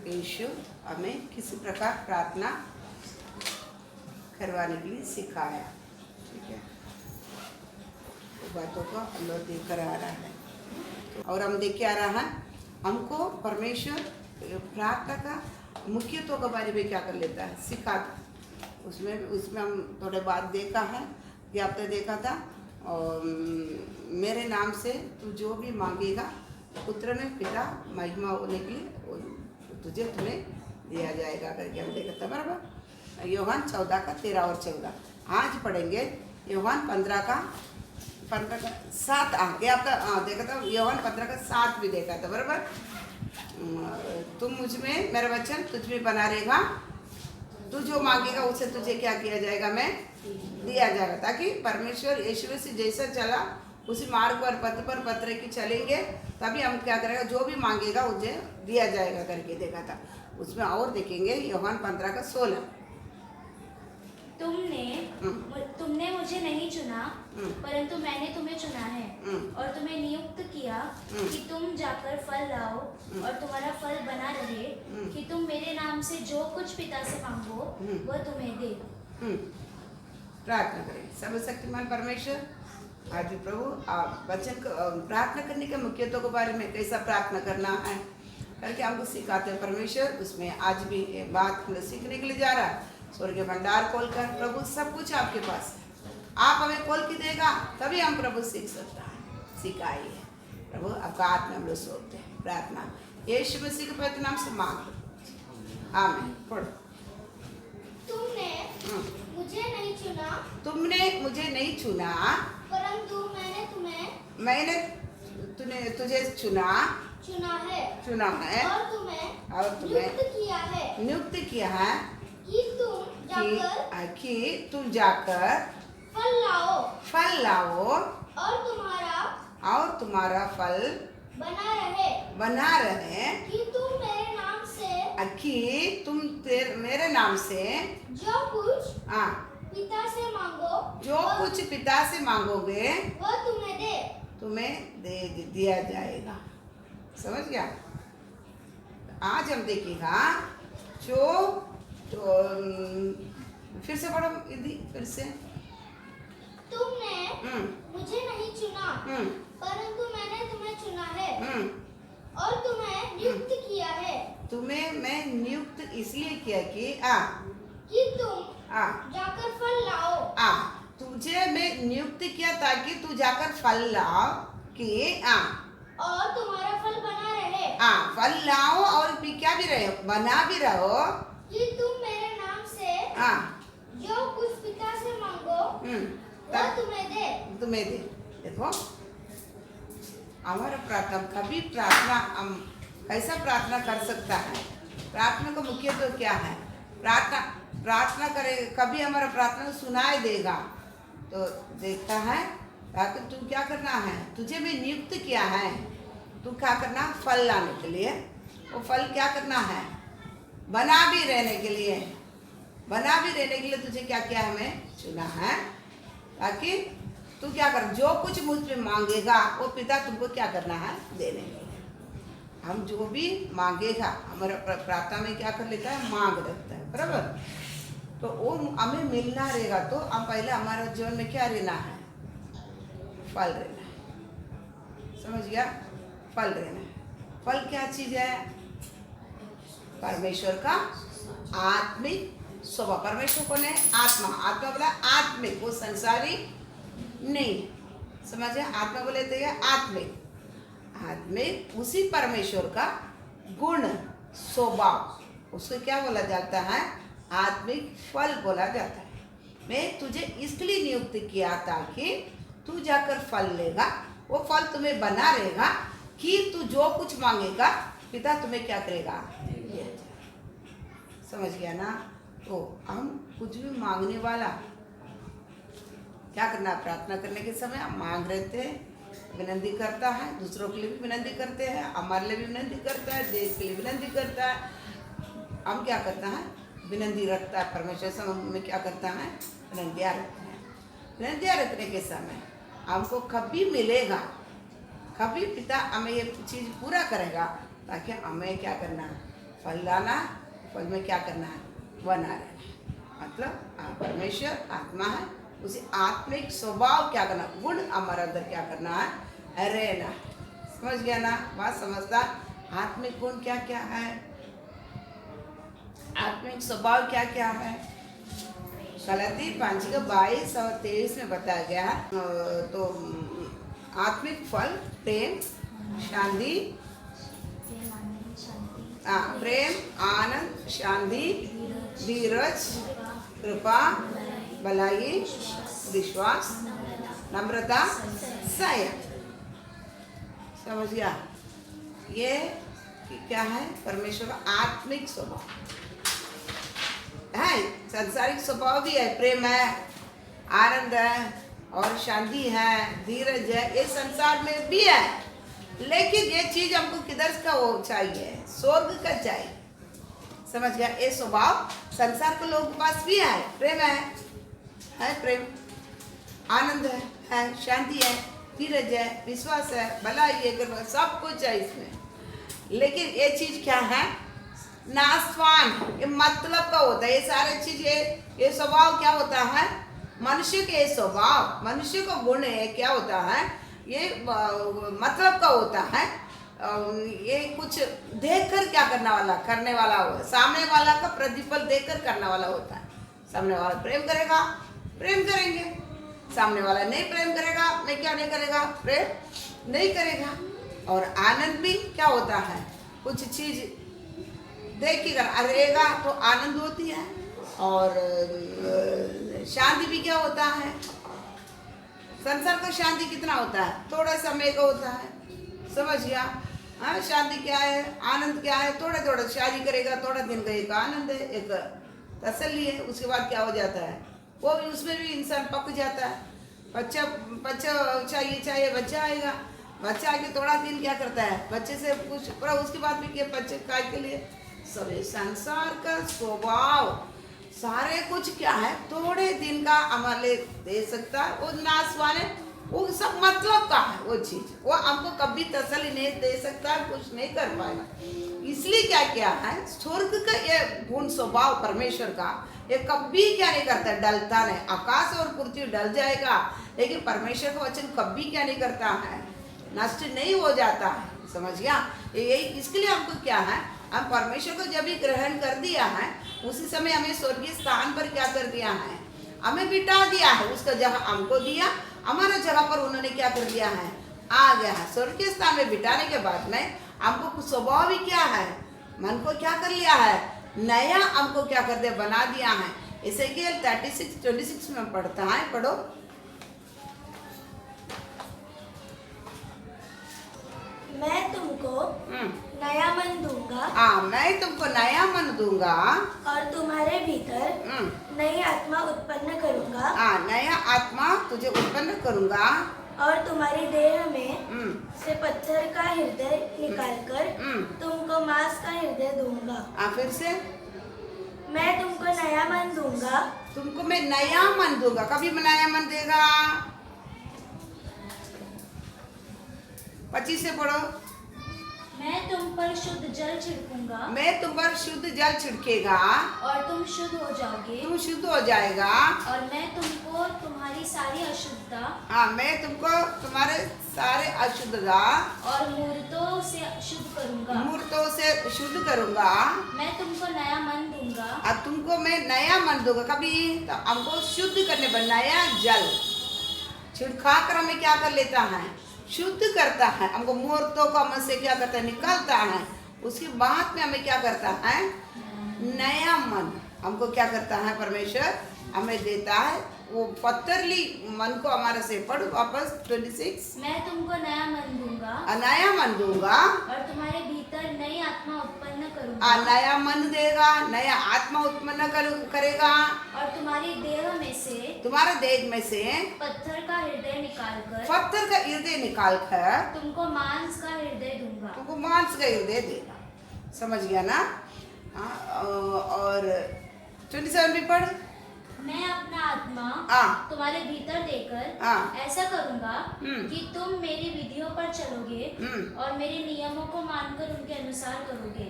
यीशु हमें किसी प्रकार प्रार्थना करवाने के लिए सिखाया। ठीक है, तो बातों को अल्लाह देकर आ रहा है और हम देख के आ रहा है हमको परमेश्वर प्रार्थना का मुख्यत्व के बारे में क्या कर लेता है, सिखाता। उसमें हम थोड़े बात देखा है कि आपने देखा था, और मेरे नाम से तू जो भी मांगेगा पुत्र में पिता महिमा होने के लिए तुझे तुम्हें दिया जाएगा करके हम देखा था। बराबर यूहन्ना 14 का 13 और 14 आज पढ़ेंगे। यूहन्ना 15 का 7 आगे आपका देखा था। यूहन्ना 15 का 7 भी देखा था। बराबर तुम मुझ में मेरा वचन तुझ में बना रहेगा, तू जो मांगेगा उसे तुझे क्या किया जाएगा, मैं दिया जाएगा। ताकि परमेश्वर यीशु से जैसा चला उसी मार्ग पर पत्र की चलेंगे, तभी हम क्या करेंगे, जो भी मांगेगा उसे दिया जाएगा करके देखा था। उसमें और देखेंगे यूहन्ना 15 का 16 तुमने मुझे नहीं चुना परंतु मैंने तुम्हें चुना है और तुम्हें नियुक्त किया कि तुम जाकर फल लाओ और तुम्हारा फल बना रहे, कि तुम मेरे नाम से जो कुछ पिता से मांगो वह तुम्हें दे। प्रार्थना करें। सर्वशक्तिमान परमेश्वर, आज भी प्रभु आप वचन को प्रार्थना करने के मुख्यत्व के बारे में कैसा प्रार्थना करना है करके हमको सिखाते हैं परमेश्वर। उसमें आज भी एक बात हम सीखने के लिए जा रहा है। स्वर्गीय भंडार खोल कर प्रभु सब कुछ आपके पास है, आप हमें खोल के देगा तभी हम प्रभु सीख सकता है। सिखाइए प्रभु, आपका हाथ में हम लोग सौंपते हैं। प्रार्थना यीशु मसीह के पवित्र नाम से मांग, आमीन। पढ़ो। तुमने मुझे नहीं चुना परंतु मैंने तुझे चुना है और तुम्हें नियुक्त किया है कि तुम जाकर फल लाओ और तुम्हारा फल बना रहे, कि तुम मेरे नाम से जो कुछ पिता से मांगोगे वह तुम्हें दिया जाएगा। समझ गया? आज हम देखेगा तो फिर से पढ़ो यदि फिर से। तुमने मुझे नहीं चुना परंतु मैंने तुम्हें चुना है और तुम्हें नियुक्त किया है। तुम्हें मैं नियुक्त इसलिए किया कि तुम जाकर फल लाओ। तुझे मैं नियुक्त किया ताकि तू जाकर फल लाओ, कि और तुम्हारा फल बना रहे। फल लाओ और क्या भी रहे, बना भी रहो, कि तुम मेरे नाम से जो कुछ पिता से मांगो वह तुम्हें दे। देखो हमारा प्रार्थना, कभी प्रार्थना हम कैसा प्रार्थना कर सकता है, प्रार्थना का मुख्यत्व क्या है। प्रार्थना करे कभी हमारा प्रार्थना सुनाई देगा तो देखता है ताकि तू क्या करना है, तुझे मैं नियुक्त किया है, तू क्या करना, फल लाने के लिए। वो फल क्या करना है, बना भी रहने के लिए तुझे क्या किया है, मैं चुना है, ताकि तू क्या कर, जो कुछ मुझ पे मांगेगा वो पिता तुमको क्या करना है, देने के लिए। हम जो भी मांगेगा हमारा प्रार्थना में क्या कर लेता है, मांग रखता है। बराबर, तो वो हमें मिलना रहेगा तो हम पहले हमारे जीवन में क्या रहना है, फल रहना है। समझ गया? फल रहना है। फल क्या चीज है, परमेश्वर का आत्मिक स्वभाव। परमेश्वर कौन है, आत्मा बोला आत्मिक, वो संसारी नहीं। समझे? आत्मा बोले तो ये आत्मिक उसी परमेश्वर का गुण स्वभाव, उसको क्या बोला जाता है, आत्मिक फल बोला जाता है। मैं तुझे इसलिए नियुक्त किया ताकि तू जाकर फल लेगा, वो फल तुम्हें बना रहेगा, कि तू जो कुछ मांगेगा पिता तुम्हें क्या करेगा, समझ गया ना? तो हम कुछ भी मांगने वाला क्या करना, प्रार्थना करने के समय हम मांग रहे थे, विनती करता है, दूसरों के लिए भी विनती करते हैं, हमारे लिए भी विनती करता है, देश के लिए विनती करता है। हम क्या करता है, विनती रखता है परमेश्वर से, में क्या करता है, विनतियाँ रखते हैं। विनतियाँ रखने के समय हमको कभी मिलेगा, कभी पिता हमें ये चीज़ पूरा करेगा, ताकि हमें क्या करना है, फल लाना, फल में क्या करना है, बना रहना। मतलब परमेश्वर आत्मा है, उसे आत्मिक स्वभाव क्या करना, गुण हमारे अंदर क्या करना है, रहना। समझ गया ना बात? समझता? आत्मिक गुण क्या क्या है, आत्मिक स्वभाव क्या क्या है? गलाती 5:22 और 23 में बताया गया है। तो आत्मिक फल प्रेम, शांति, प्रेम, आनंद, शांति, धीरज, कृपा, भलाई, विश्वास, नम्रता, संयम। समझ गया? ये क्या है? परमेश्वर का आत्मिक स्वभाव है। सांसारिक स्वभाव भी है, प्रेम है, आनंद है और शांति है, धीरज है, ये संसार में भी है। लेकिन ये चीज हमको किधर का वो चाहिए, स्वर्ग का चाहिए। समझ गया? ये स्वभाव संसार के लोगों के पास भी है। प्रेम है प्रेम, आनंद है, शांति है, धीरज है, विश्वास है, भलाई है, सब कुछ है इसमें। लेकिन ये चीज क्या है, नाशवान, ये मतलब का होता है। ये सारे चीज, ये स्वभाव क्या होता है, मनुष्य के स्वभाव, मनुष्य का गुण है, क्या होता है, ये मतलब का होता है। ये कुछ देखकर क्या करने वाला हो, सामने वाला का प्रतिफल देखकर करने वाला होता है। सामने वाला प्रेम करेगा, प्रेम करेंगे। सामने वाला नहीं प्रेम करेगा, नहीं क्या नहीं करेगा, प्रेम नहीं करेगा। और आनंद भी क्या होता है, कुछ चीज देख के रहेगा तो आनंद होती है। और शांति भी क्या होता है, संसार का शांति कितना होता है, थोड़ा समय का होता है। समझ गया? हाँ, शांति क्या है, आनंद क्या है, थोड़ा थोड़ा शादी करेगा, थोड़ा दिन का एक आनंद है, एक तसल्ली है। उसके बाद क्या हो जाता है, वो भी उसमें भी इंसान पक जाता है। बच्चा चाहिए, बच्चा आएगा, बच्चा आके थोड़ा दिन क्या करता है, बच्चे से कुछ, पर उसके बाद भी क्या, बच्चे काय के लिए, सभी संसार का स्वभाव सारे कुछ क्या है, थोड़े दिन का हमारे दे सकता है। वो नाशवान है, वो सब मतलब का है वो चीज, वो हमको कभी तसल्ली नहीं दे सकता, कुछ नहीं कर पाएगा। इसलिए क्या क्या है, स्वर्ग का ये गुण स्वभाव परमेश्वर का, ये कभी क्या नहीं करता, डलता नहीं। आकाश और पृथ्वी डल जाएगा, लेकिन परमेश्वर का वचन कभी क्या नहीं करता है, नष्ट नहीं हो जाता है। समझ गया? यही इसके लिए हमको क्या है, हम परमेश्वर को जब भी ग्रहण कर दिया है, उसी समय हमें स्वर्गीय स्थान पर क्या कर दिया है, हमें बिठा दिया है। उसका जगह हमको दिया, हमारा जगह पर उन्होंने क्या कर दिया है, आ गया है। स्वर्गीय स्थान में बिठाने के बाद में हमको कुछ स्वभाव ही क्या है, मन को क्या कर लिया है, नया हमको क्या कर दिया, बना दिया है। एसेकिएल 36:26 में पढ़ता है, पढ़ो। मैं तुमको नया मन दूंगा, मैं तुमको नया मन दूंगा, और तुम्हारे भीतर नई आत्मा उत्पन्न करूंगा। नया आत्मा तुझे उत्पन्न करूंगा, और तुम्हारी देह में से पत्थर का हृदय निकालकर तुमको मांस का हृदय दूंगा। फिर से, मैं तुमको नया मन दूंगा, तुमको मैं नया मन दूंगा। कभी नया मन देगा? 25 से पढ़ो। मैं तुम पर शुद्ध जल छिड़कूंगा, मैं तुम पर शुद्ध जल छिड़केगा, और तुम शुद्ध हो जाओगे। तुम शुद्ध हो जाएगा, और मैं तुमको तुम्हारी सारी अशुद्धता, मैं तुमको तुम्हारे सारे अशुद्धता और मूर्तों से शुद्ध करूंगा। मूर्तों से शुद्ध करूंगा। मैं तुमको नया मन दूंगा, अब तुमको मैं नया मन दूंगा। कभी तो हमको शुद्ध करने पर नया जल छिड़का कर हमें क्या कर लेता है, शुद्ध करता है। हमको मूर्तों का मन से क्या करता है, निकालता है। उसके बाद में हमें क्या करता है, नया मन हमको क्या करता है, परमेश्वर हमें देता है। वो पत्थरली मन को हमारे से पढ़ वापस 26। मैं तुमको नया मन दूंगा, नया मन दूंगा, और तुम्हारे भीतर नई आत्मा उत्पन्न करूंगा। नया मन देगा, नया आत्मा उत्पन्न करेगा, और तुम्हारी देह में से, तुम्हारे देह में से पत्थर का हृदय निकालकर, पत्थर का हृदय निकाल कर तुमको मांस का हृदय दूंगा। तुमको मांस का हृदय देगा। समझ गया ना? और 27 भी पढ़। मैं अपना आत्मा तुम्हारे भीतर देकर ऐसा करूंगा कि तुम मेरी विधियों पर चलोगे और मेरे नियमों को मानकर उनके अनुसार करोगे।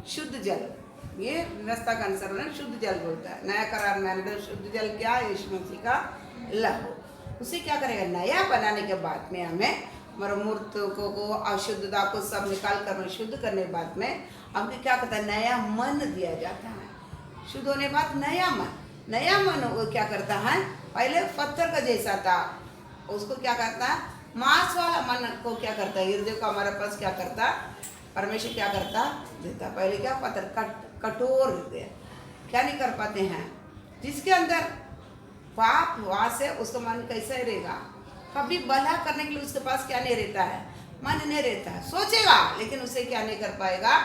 शुद्ध जल, ये व्यवस्था का अनुसार उन्होंने शुद्ध जल बोलता है। नया करार में अंदर शुद्ध जल क्या है? यीशु मसीह का लहू। उसे क्या करेगा? नया बनाने के बाद में हमें हमारे मूर्त को अशुद्धता को सब निकाल कर शुद्ध करने के बाद में हमको क्या कहता है? नया मन दिया जाता है। शुद्ध होने के बाद नया मन वो क्या करता है? पहले पत्थर का जैसा था, उसको क्या करता है? मांस वाला मन को क्या करता है? हृदय को हमारे पास क्या करता? परमेश्वर क्या करता? देता। पहले क्या? पत्थर कठोर हृदय, क्या नहीं कर पाते हैं। जिसके अंदर पाप वास है उसका मन कैसा रहेगा? कभी भला करने के लिए उसके पास क्या नहीं रहता है? मन नहीं रहता है। सोचेगा लेकिन उसे क्या नहीं कर पाएगा?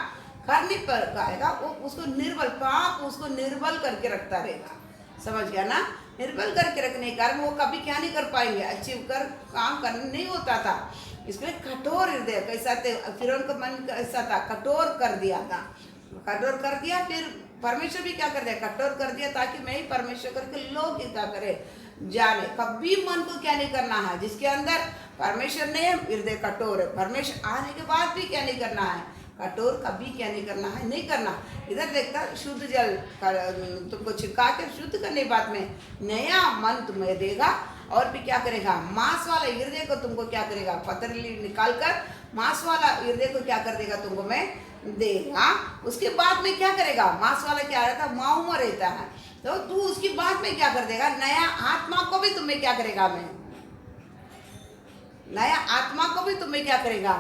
कर नहीं पाएगा। वो उसको निर्बल, पाप उसको निर्बल करके रखता रहेगा। समझ गया ना? निर्बल करके रखने के कारण वो कभी क्या नहीं कर पाएंगे? अचीव कर काम करने नहीं होता था। इसलिए कठोर हृदय कैसा थे? फिरौन का मन कैसा था? कठोर कर दिया था। कठोर कर दिया, फिर परमेश्वर भी क्या कर दिया? कठोर कर दिया, ताकि मैं ही परमेश्वर करके लोग क्या करे? जाने। कभी मन को क्या नहीं करना है? जिसके अंदर परमेश्वर ने हृदय कठोर है, परमेश्वर आने के बाद भी क्या नहीं करना है? कठोर कभी क्या नहीं करना है? नहीं करना। इधर देखता शुद्ध जल तुमको छिड़का के शुद्ध करने के बाद में नया मन तुम्हें देगा, और भी क्या करेगा? मांस वाला हृदय को तुमको क्या करेगा? पत्थर निकाल कर मांस वाला हृदय को क्या कर देगा? तुमको मैं देगा। उसके बाद में क्या करेगा? मांस वाला क्या रहता है? माऊ में रहता है। तो तू उसकी बाद में क्या कर देगा? नया आत्मा को भी तुम्हें क्या करेगा? मैं नया आत्मा को भी तुम्हें क्या करेगा?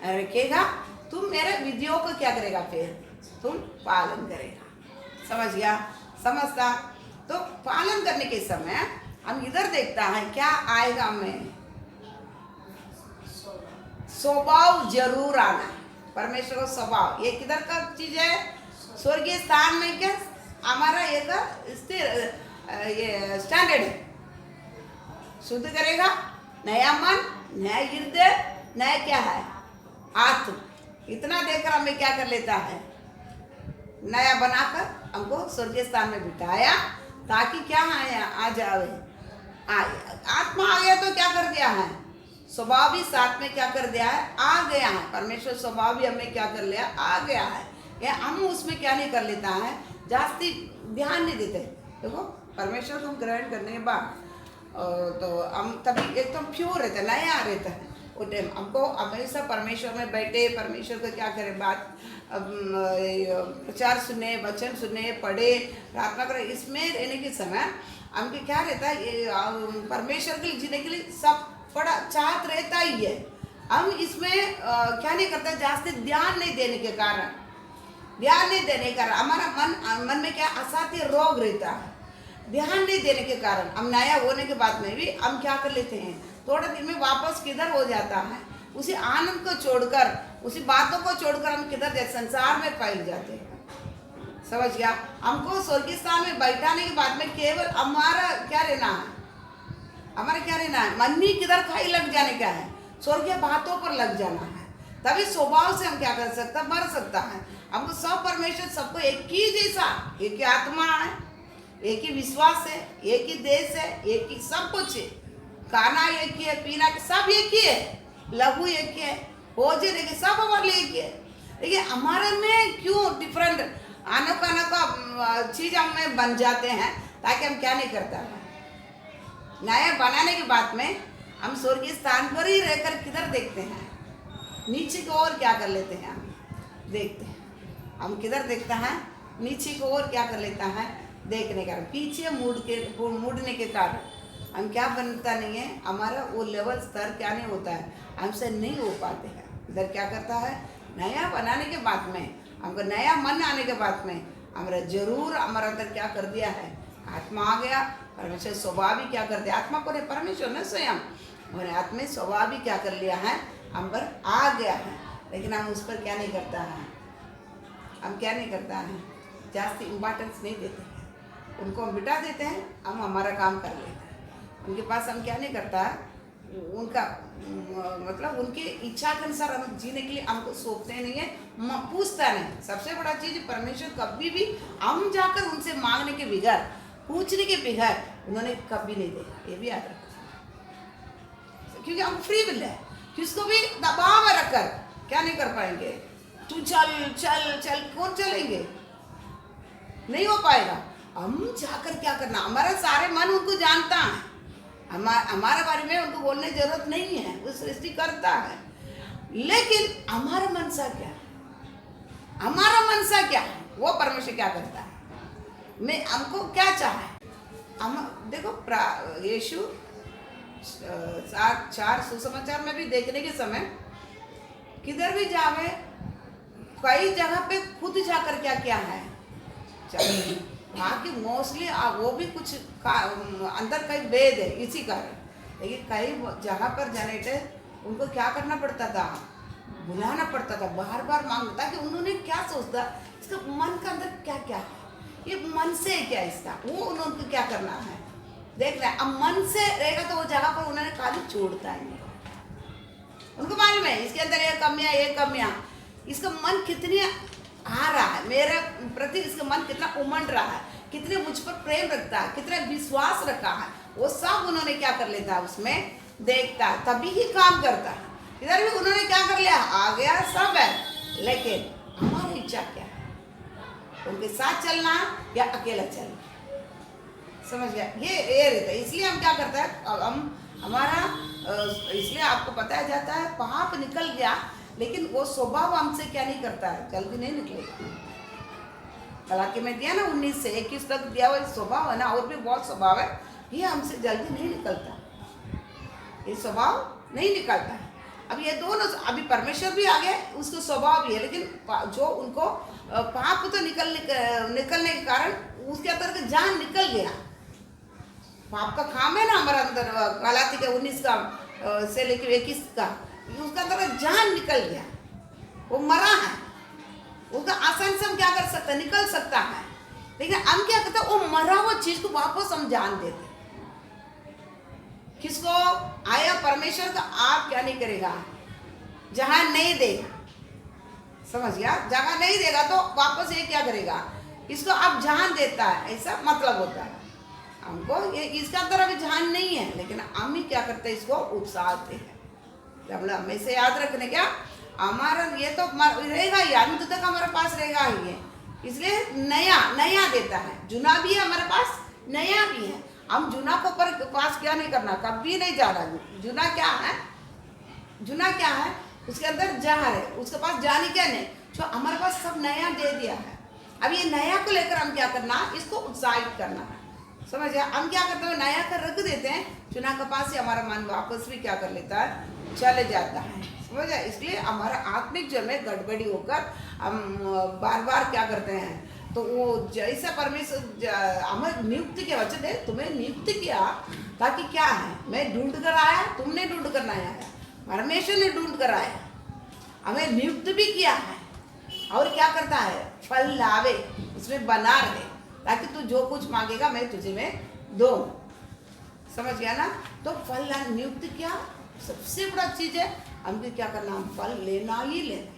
रखेगा। तुम मेरे विधियों को क्या करेगा? फिर तुम पालन करेगा। समझ गया? समझता? तो पालन करने के समय हम इधर देखता है क्या आएगा? में स्वभाव जरूर आना है। परमेश्वर का स्वभाव ये किधर का चीज है? स्वर्गीय स्थान में क्या हमारा एक स्थिर ये स्टैंडर्ड है। शुद्ध करेगा, नया मन, नया हृदय, नया क्या है? आत्मा। इतना देकर हमें क्या कर लेता है? नया बनाकर हमको स्वर्गीय स्थान में बिठाया, ताकि क्या आया? आ जावे। आत्मा आ गया तो क्या कर दिया है? स्वभाव भी साथ में क्या कर दिया है? आ गया है। परमेश्वर स्वभाव भी हमें क्या कर लिया? आ गया है। या हम उसमें क्या नहीं कर लेता है? जास्ती ध्यान नहीं देते। देखो परमेश्वर को हम ग्रहण करने के बाद तो हम तभी एकदम प्योर रहते, नया रहता है वो टाइम। हमको हमेशा परमेश्वर में बैठे, परमेश्वर को क्या करें? बात प्रचार सुने, वचन सुने, पढ़े, प्रार्थना करें। इसमें रहने के समय हमको क्या रहता है? ये परमेश्वर के लिए जीने के लिए सब बड़ा चाहत रहता ही है। हम इसमें क्या नहीं करते? जास्ती ध्यान नहीं देने के कारण, हमारा मन में क्या? असाध्य रोग रहता है। ध्यान नहीं देने के कारण हम नया होने के बाद में भी हम क्या कर लेते हैं? थोड़े दिन में वापस किधर हो जाता है? उसी आनंद को छोड़कर, उसी बातों को छोड़कर हम किधर संसार में फैल जाते हैं। समझ गया? हमको स्वर्गीय स्थान में बैठाने के बाद में केवल हमारा क्या रहना है? हमारा क्या रहना है? मन ही किधर खाई लग जाने का है? स्वर्गीय बातों पर लग जाना है। तभी स्वभाव से हम क्या कर सकता? मर सकता है। हमको सब परमेश्वर सबको एक ही जैसा, एक ही आत्मा है, एक ही विश्वास है, एक ही देश है, एक ही सब कुछ है। खाना एक ही है, पीना सब एक ही है, लघु एक ही है, भोजन एक ही, सब हमारे लिए एक ही है। देखिए हमारे में क्यों डिफरेंट अनोखा चीज हमें बन जाते हैं? ताकि हम क्या नहीं करता है? नया बनाने के बाद में हम स्वर्गीय स्थान पर ही रहकर किधर देखते हैं? नीचे की ओर क्या कर लेते हैं? हम देखते हैं। हम किधर देखता है? नीचे की ओर क्या कर लेता है? देखने का पीछे मुड़ने के कारण हम क्या बनता नहीं है? हमारा वो लेवल स्तर क्या नहीं होता है? हमसे नहीं हो पाते हैं। इधर क्या करता है? नया बनाने के बाद में हमको नया मन आने के बाद में हमारा जरूर हमारा अंदर क्या कर दिया है? आत्मा आ गया। परमेश्वर स्वभाव भी क्या कर दिया? आत्मा को नहीं, परमेश्वर ने स्वयं और आत्मा स्वभाव भी क्या कर लिया है? हम पर आ गया है। लेकिन हम उस पर क्या नहीं करता है? हम क्या नहीं करता है? जास्ती इम्पोर्टेंस नहीं देते हैं। उनको हम बिठा देते हैं, हम हमारा काम कर लेते हैं। उनके पास हम क्या नहीं करता है? उनका मतलब उनकी इच्छा के अनुसार हम जीने के लिए हमको सोचते नहीं है, पूछता नहीं। सबसे बड़ा चीज़ परमेश्वर कभी भी हम जाकर उनसे मांगने के बगैर, पूछने के बगैर उन्होंने कभी नहीं देखा। ये भी याद रखो, क्योंकि हम फ्री विल है। किसको भी दबाव में रखकर क्या नहीं कर पाएंगे? तू चल चल चल, कौन चलेंगे? नहीं हो पाएगा। हम जाकर क्या करना, हमारा सारे मन उनको जानता है, हमारे बारे में उनको बोलने की जरूरत नहीं है, वो सृष्टि करता है। लेकिन हमारा मनसा क्या है, हमारा मनसा क्या है, वो परमेश्वर क्या करता है, मैं हमको क्या चाहे। हम देखो यीशु चार सुसमाचार में भी देखने के समय किधर भी जावे, कई जगह पे खुद जाकर क्या क्या है, वहाँ की मोस्टली वो भी कुछ अंदर कई भेद है इसी कारण। लेकिन कई जगह पर जाने थे उनको क्या करना पड़ता था, बुलाना पड़ता था, बार बार मांगता कि उन्होंने क्या सोचता, इसका मन का अंदर क्या क्या है, ये मन से क्या इसका, वो उन्होंने क्या करना है देखना है। अब मन से रहेगा तो वो जगह पर उन्होंने खाली छोड़ता है नहीं, उनको मालूम है इसके अंदर ये कमियां, इसका मन कितनी आ रहा है मेरे प्रति, इसका मन कितना उमंड रहा है, कितने मुझ पर प्रेम रखता है, कितना विश्वास रखा है, वो सब उन्होंने क्या कर लेता है, उसमें देखता है, तभी ही काम करता है। इधर भी उन्होंने क्या कर लिया, आ गया सब है, लेकिन हमारी इच्छा क्या है, उनके साथ चलना या अकेला चलना, समझ गया? ये रहता है। इसलिए हम क्या करते हैं, हम हमारा इसलिए आपको बताया जाता है पाप निकल गया, लेकिन वो स्वभाव हमसे क्या नहीं करता है, जल्दी नहीं निकलेगा। हालांकि मैं दिया ना 19 से 21 तक दिया हुआ स्वभाव है ना, और भी बहुत स्वभाव है, ये हमसे जल्दी नहीं निकलता, ये स्वभाव नहीं निकलता है। अब ये दोनों, अभी परमेश्वर भी आ गया, उसका स्वभाव भी है, लेकिन जो उनको पाप तो निकलने के कारण उसके अंदर का जान निकल गया। पाप का काम है ना हमारे अंदर, गलाती के 19 का से लेकर 21 का, उसका अंदर जान निकल गया, वो मरा है, उसका आसान से हम क्या कर सकते हैं, निकल सकता है। लेकिन हम क्या करते हैं, वो मरा हुआ चीज को वापस हम जान देते। किसको आया परमेश्वर का, आप क्या नहीं करेगा, जहां नहीं देगा, समझ गया, जगह नहीं देगा तो वापस ये क्या करेगा, इसको आप जान देता है, ऐसा मतलब होता है। हमको ये इसका अंदर अभी ध्यान नहीं है, लेकिन हम ही क्या करते हैं, इसको उकसाते हैं। जब हमें से याद रखने क्या, हमारा ये तो रहेगा ही, अंत तक हमारे पास रहेगा ही है, इसलिए नया देता है। जुना भी है हमारे पास, नया भी है। हम जुना को पर पास क्या नहीं करना, कभी नहीं जाना। जुना क्या है, जुना क्या है, उसके अंदर जहर है, उसके पास जाने क्या नहीं, जो हमारे पास सब नया दे दिया है। अब ये नया को लेकर हम क्या करना, इसको उत्साहित करना है, समझ गया? हम क्या करते हैं, नया कर रख देते हैं, चुना के पास से हमारा मन वापस भी क्या कर लेता है, चले जाता है, समझ गया? इसलिए हमारा आत्मिक जल में गड़बड़ी होकर हम बार बार क्या करते हैं, तो वो जैसा परमेश्वर हमें नियुक्त किया, वचन है तुम्हें नियुक्त किया, ताकि क्या है, मैं ढूंढ कर आया, तुमने ढूंढ कर नहीं आया, परमेश्वर ने ढूंढ कर आया, हमें नियुक्त भी किया है। और क्या करता है, फल लावे, उसमें बना रहे, ताकि तू जो कुछ मांगेगा मैं तुझे में दूं, समझ गया ना? तो फल नियुक्त किया, सबसे बड़ा चीज है, हमको क्या करना, हम फल लेना ही लेना।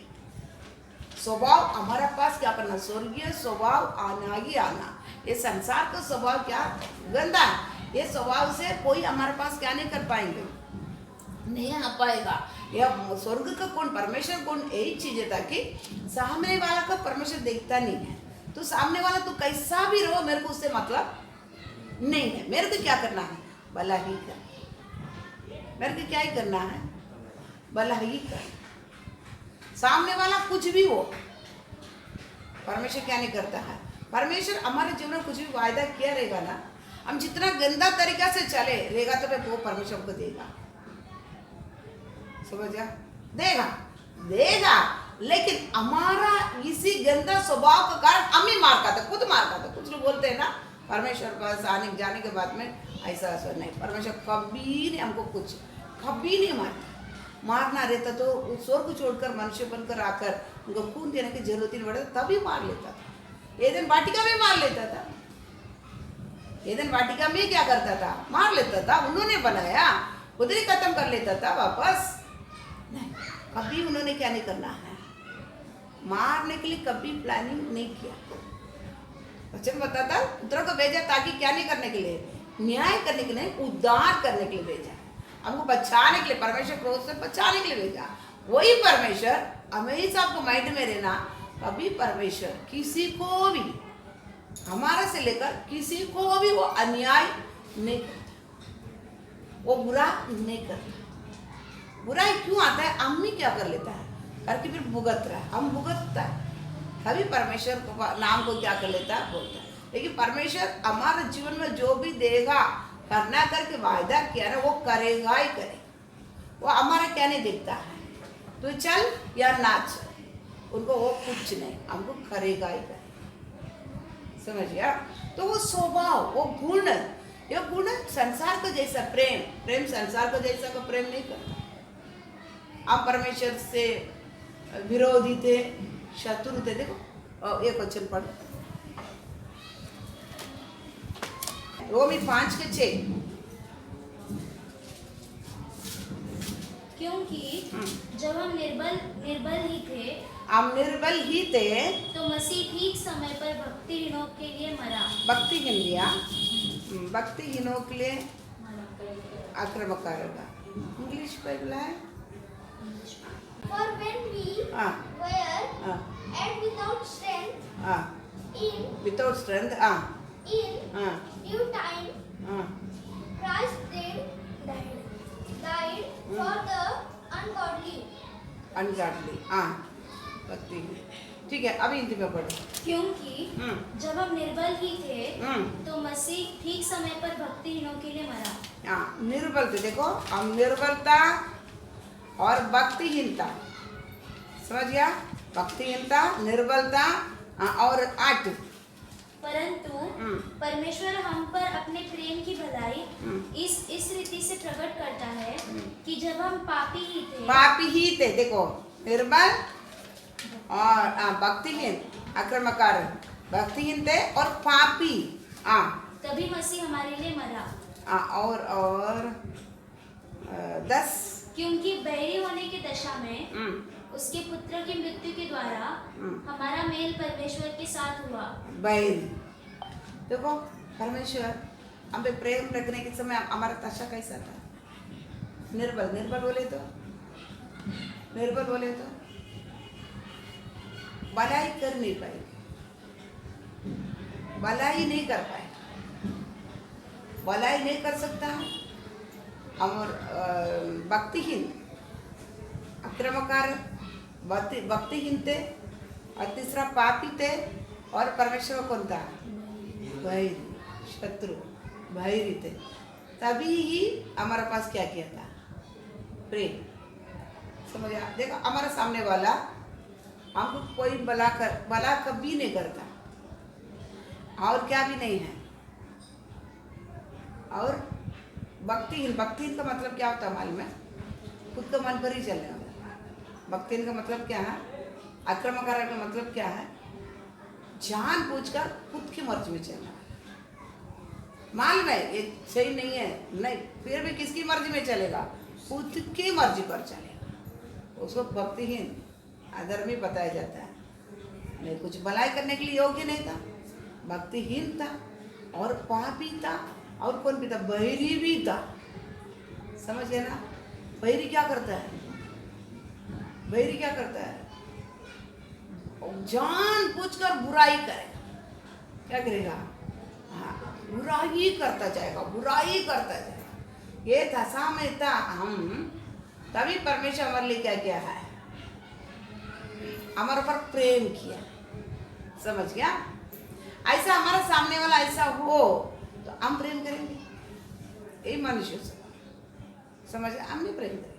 स्वभाव हमारा पास क्या करना, स्वर्गीय स्वभाव आना ही आना। ये संसार का स्वभाव क्या गंदा है, ये स्वभाव से कोई हमारे पास क्या नहीं कर पाएंगे, नहीं आ पाएगा। यह स्वर्ग का कौन, परमेश्वर कौन, यही चीज है, ताकि सामने वाला का परमेश्वर देखता नहीं है, तो सामने वाला तो कैसा भी रहो, मेरे को उससे मतलब नहीं है। मेरे को क्या करना है, भला ही कर, मेरे को क्या ही करना है, भला ही कर। सामने वाला कुछ भी हो, परमेश्वर क्या नहीं करता है, परमेश्वर हमारे जीवन में कुछ भी वायदा किया रहेगा ना, हम जितना गंदा तरीका से चले रहेगा तो वो परमेश्वर को देगा, समझ जा, देगा। लेकिन हमारा इसी गंदा स्वभाव का कारण हम ही मार खाते, खुद मार खाते। कुछ लोग बोलते हैं ना, परमेश्वर पास आने जाने के बाद में ऐसा नहीं, परमेश्वर कभी नहीं हमको कुछ, कभी नहीं मारना रहता तो स्वर्ग को छोड़कर मनुष्य बनकर आकर उनको खून देने की जरूरत नहीं पड़ता, तभी मार लेता था। एदन वाटिका में मार लेता था, एदन वाटिका में क्या करता था, मार लेता था, उन्होंने बनाया, उधर ही खत्म कर लेता था वापस। नहीं, कभी उन्होंने क्या नहीं करना है, मारने के लिए कभी प्लानिंग नहीं किया। वचन बताता पुत्रों को भेजा ताकि क्या नहीं करने के लिए, न्याय करने के लिए, उद्धार करने के लिए भेजा, हमको बचाने के लिए, परमेश्वर क्रोध से बचाने के लिए भेजा। वही परमेश्वर हमेशा आपको माइंड में रहना, कभी परमेश्वर किसी को भी, हमारा से लेकर किसी को भी वो अन्याय नहीं करता, वो बुरा नहीं करता। बुराई क्यों आता है? हम ही क्या कर लेता है करके फिर भुगत रहा है, हम भुगतता है। कभी परमेश्वर को नाम को क्या कर लेता है, बोलता है। लेकिन परमेश्वर हमारे जीवन में जो भी देगा, करना करके वायदा किया ना, वो करेगा ही करेगा। वो हमारा क्या नहीं देखता है, तो चल या ना चल, उनको वो कुछ नहीं, हमको करेगा ही करेगा। समझिए? तो वो स्वभाव, वो गुण, ये गुण संसार का जैसा प्रेम, प्रेम संसार का जैसा का प्रेम नहीं करता। आप परमेश्वर से विरोधी थे, शत्रु थे। देखो एक वचन पढ़ो, रोमी 5:6। क्योंकि जब हम निर्बल ही थे, हम निर्बल ही थे, तो मसीह ठीक समय पर भक्तिहीनों के लिए मरा। भक्तिहीन लिया, भक्तिहीनों के लिए आक्रमक करेगा। इंग्लिश बाइबल है। For when we were at without strength, without strength, in due time, Christ died for the ungodly. अनगाडली, भक्ति। ठीक है, अभी हिंदी में पढ़ो। क्योंकि जब हम निर्बल ही थे, तो मसीह ठीक समय पर भक्तिहीनों के लिए मरा। निर्बल थे। देखो, हम निर्बलता और भक्तिहीनता, समझ गया? भक्तिहीनता, निर्बलता और आट। परंतु परमेश्वर हम पर अपने प्रेम की भलाई इस रीति से प्रकट करता है कि जब हम पापी ही थे, देखो, निर्बल और भक्तिहीन, आक्रमकार, भक्तिहीन थे और पापी, तभी मसीह हमारे लिए मरा। और 10, क्योंकि बैरी होने की दशा में उसके पुत्र की मृत्यु के द्वारा हमारा मेल परमेश्वर के साथ हुआ। बैरी, देखो, परमेश्वर हम पे प्रेम रखने के समय हमारा दशा कैसा था? निर्बल, निर्बल बोले तो भलाई कर नहीं पाए, भलाई नहीं कर पाए, भलाई नहीं कर सकता। और भक्तिहीन, आक्रमकार, भक्तिहीन थे, और तीसरा पापी थे, और परमेश्वर कौन था? बैरी, शत्रु, बैरी थे। तभी ही हमारे पास क्या किया था? प्रेम। समझ आ? देखो, हमारे सामने वाला हमको कोई भला कभी नहीं करता, और क्या भी नहीं है। और भक्तिहीन का मतलब क्या होता है मालूम है? खुद का मन पर ही चलने वाला। भक्तिहीन का मतलब क्या है? आक्रमकार का मतलब क्या है? जानबूझकर खुद की मर्जी में चलना। मालूम है ये सही नहीं है, नहीं, फिर भी किसकी मर्जी में चलेगा? खुद की मर्जी पर चलेगा। उसको भक्तिहीन, अधर्मी बताया जाता है। नहीं, कुछ भलाई करने के लिए योग्य नहीं था, भक्तिहीन था और पापी था, और कौन भी था? बहिरी भी था। समझ गए ना? बहिरी क्या करता है? बहिरी क्या करता है? जानबूझकर बुराई करेगा। क्या करेगा? बुराई करता जाएगा, बुराई करता जाएगा। ये दशा में था हम, तभी परमेश्वर हमारे लिए क्या किया है? हमारे ऊपर प्रेम किया। समझ गया? ऐसा हमारा सामने वाला ऐसा हो तो हम प्रेम करेंगे, यही मनुष्य से। समझ गया? हम नहीं प्रेम करेंगे,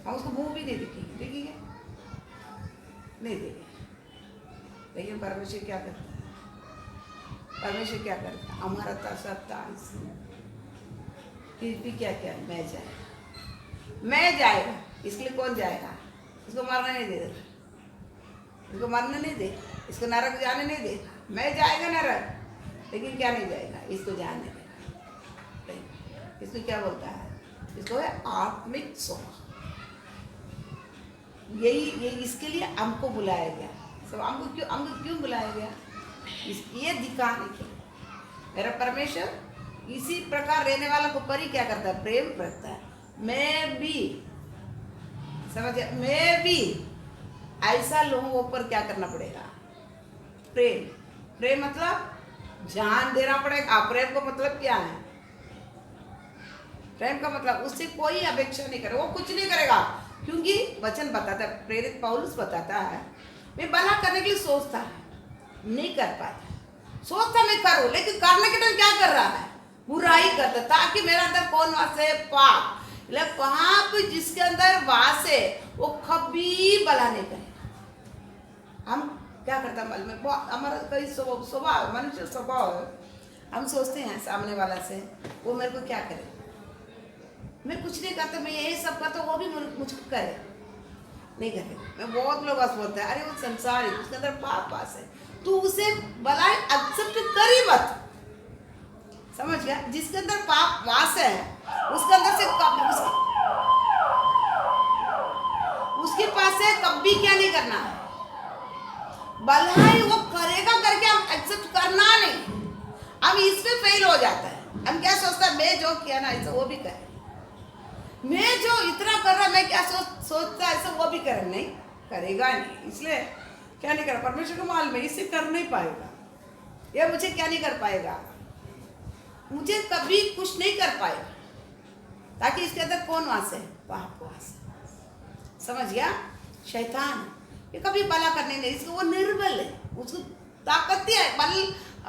हम उसको मुंह भी नहीं देखेंगे, नहीं देंगे। लेकिन परमेश्वर क्या करता है? परमेश्वर क्या करता है? हमारा तसत्ता फिर भी क्या क्या? मैं जाएगा। इसके लिए कौन जाएगा? इसको मरने नहीं दे, इसको मरने नहीं दे, इसको नरक जाने नहीं दे। मैं जाएगा नरक, लेकिन क्या नहीं जाएगा? इसको जाने देगा। इसको क्या बोलता है? इसको है आत्मिक स्वभाव। यही इसके लिए हमको बुलाया गया। सब हमको क्यों बुलाया गया? ये दिखाने के लिए। मेरा परमेश्वर इसी प्रकार रहने वाला को परी क्या करता है? प्रेम रखता है। मैं भी समझे? मैं भी ऐसा लोगों पर क्या करना पड़ेगा? प्रेम। प्रेम मतलब जान देना पड़ेगा। प्रेम का मतलब क्या है? प्रेम का मतलब उससे कोई अपेक्षा नहीं करे, वो कुछ नहीं करेगा, क्योंकि वचन बताता है, प्रेरित पौलुस बताता है, मैं भला करने के लिए सोचता है, नहीं कर पाता। सोचता मैं करूं, लेकिन करने के टाइम क्या कर रहा है? बुराई करता, ताकि मेरा अंदर कौन वास है? पाप। पाप जिसके अंदर वास है वो कभी भला नहीं करेगा। हम क्या करता है मालूम है? हमारा कई स्वभाव, मनुष्य स्वभाव है, हम सोचते हैं सामने वाला से वो मेरे को क्या करे, मैं कुछ नहीं करता, मैं यही सब करता, वो भी मुझको करे, नहीं करे। मैं बहुत लोग बोलते हैं अरे वो संसार है, उसके अंदर पाप वास है, तू उसे भलाई एक्सेप्ट कर ही मत। समझ गया? जिसके अंदर पाप वास है उसके अंदर से उसके पास से कभी क्या नहीं करना है, भलाई वो करेगा करके हम एक्सेप्ट करना नहीं। हम इसमें फेल हो जाता है। हम क्या सोचता है, मैं जो किया ना ऐसा वो भी करे, मैं जो इतना कर रहा, मैं क्या सोचता ऐसा वो भी करे, नहीं करेगा नहीं। इसलिए क्या नहीं कर, परमेश्वर को मालूम है इसे कर नहीं पाएगा, ये मुझे क्या नहीं कर पाएगा, मुझे कभी कुछ नहीं कर पाएगा, ताकि इसके अंदर कौन वास है? पाप वास। समझ गया? शैतान ये कभी भला करने नहीं, इसको वो निर्बल है, उसको ताकत ही है,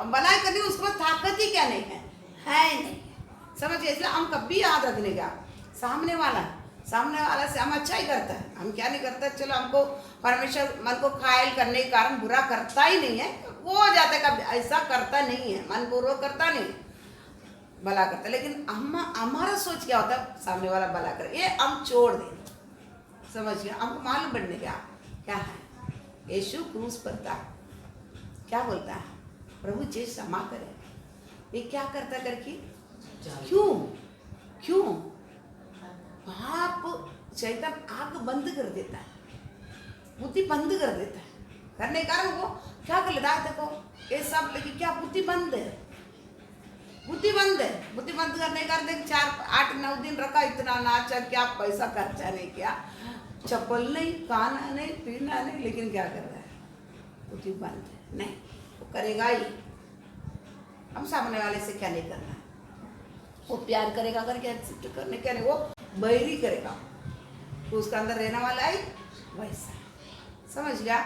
भलाई करने उसके पास ताकत ही क्या नहीं है नहीं। समझ गया? इसलिए हम कभी याद रखने का, सामने वाला से हम अच्छा ही करता है, हम क्या नहीं करता, चलो हमको परमेश्वर मन को घायल करने के कारण बुरा करता ही नहीं है, वो हो जाता है, कभी ऐसा करता नहीं है, मन पूर्वक करता नहीं, भला करता। लेकिन हमारा सोच क्या होता है, सामने वाला भला करे, ये हम छोड़ दें। समझ गया? हमको मालूम पड़ने क्या है? यीशु क्रूस पर था, क्या बोलता है? प्रभु जी क्षमा करे। ये क्या करता करके? क्यों? पाप शैतान आंख बंद कर देता है, बुद्धि बंद कर देता है, करने के कारण वो क्या कर लेता है? देखो ये सब, लेकिन क्या बुद्धि बंद है, बुद्धि बंद करने का देख 4-8-9 दिन रखा, इतना नाचा, क्या पैसा खर्चा नहीं किया, चप्पल नहीं, खाना नहीं, पीना नहीं, लेकिन क्या कर रहा है? बुद्धि बंद है, नहीं वो करेगा ही। हम सामने वाले से क्या नहीं करना, वो प्यार करेगा करके एक्सेप्ट करने क्या नहीं, वो बैरी करेगा, तो उसका अंदर रहने वाला है वैसा। समझ गया?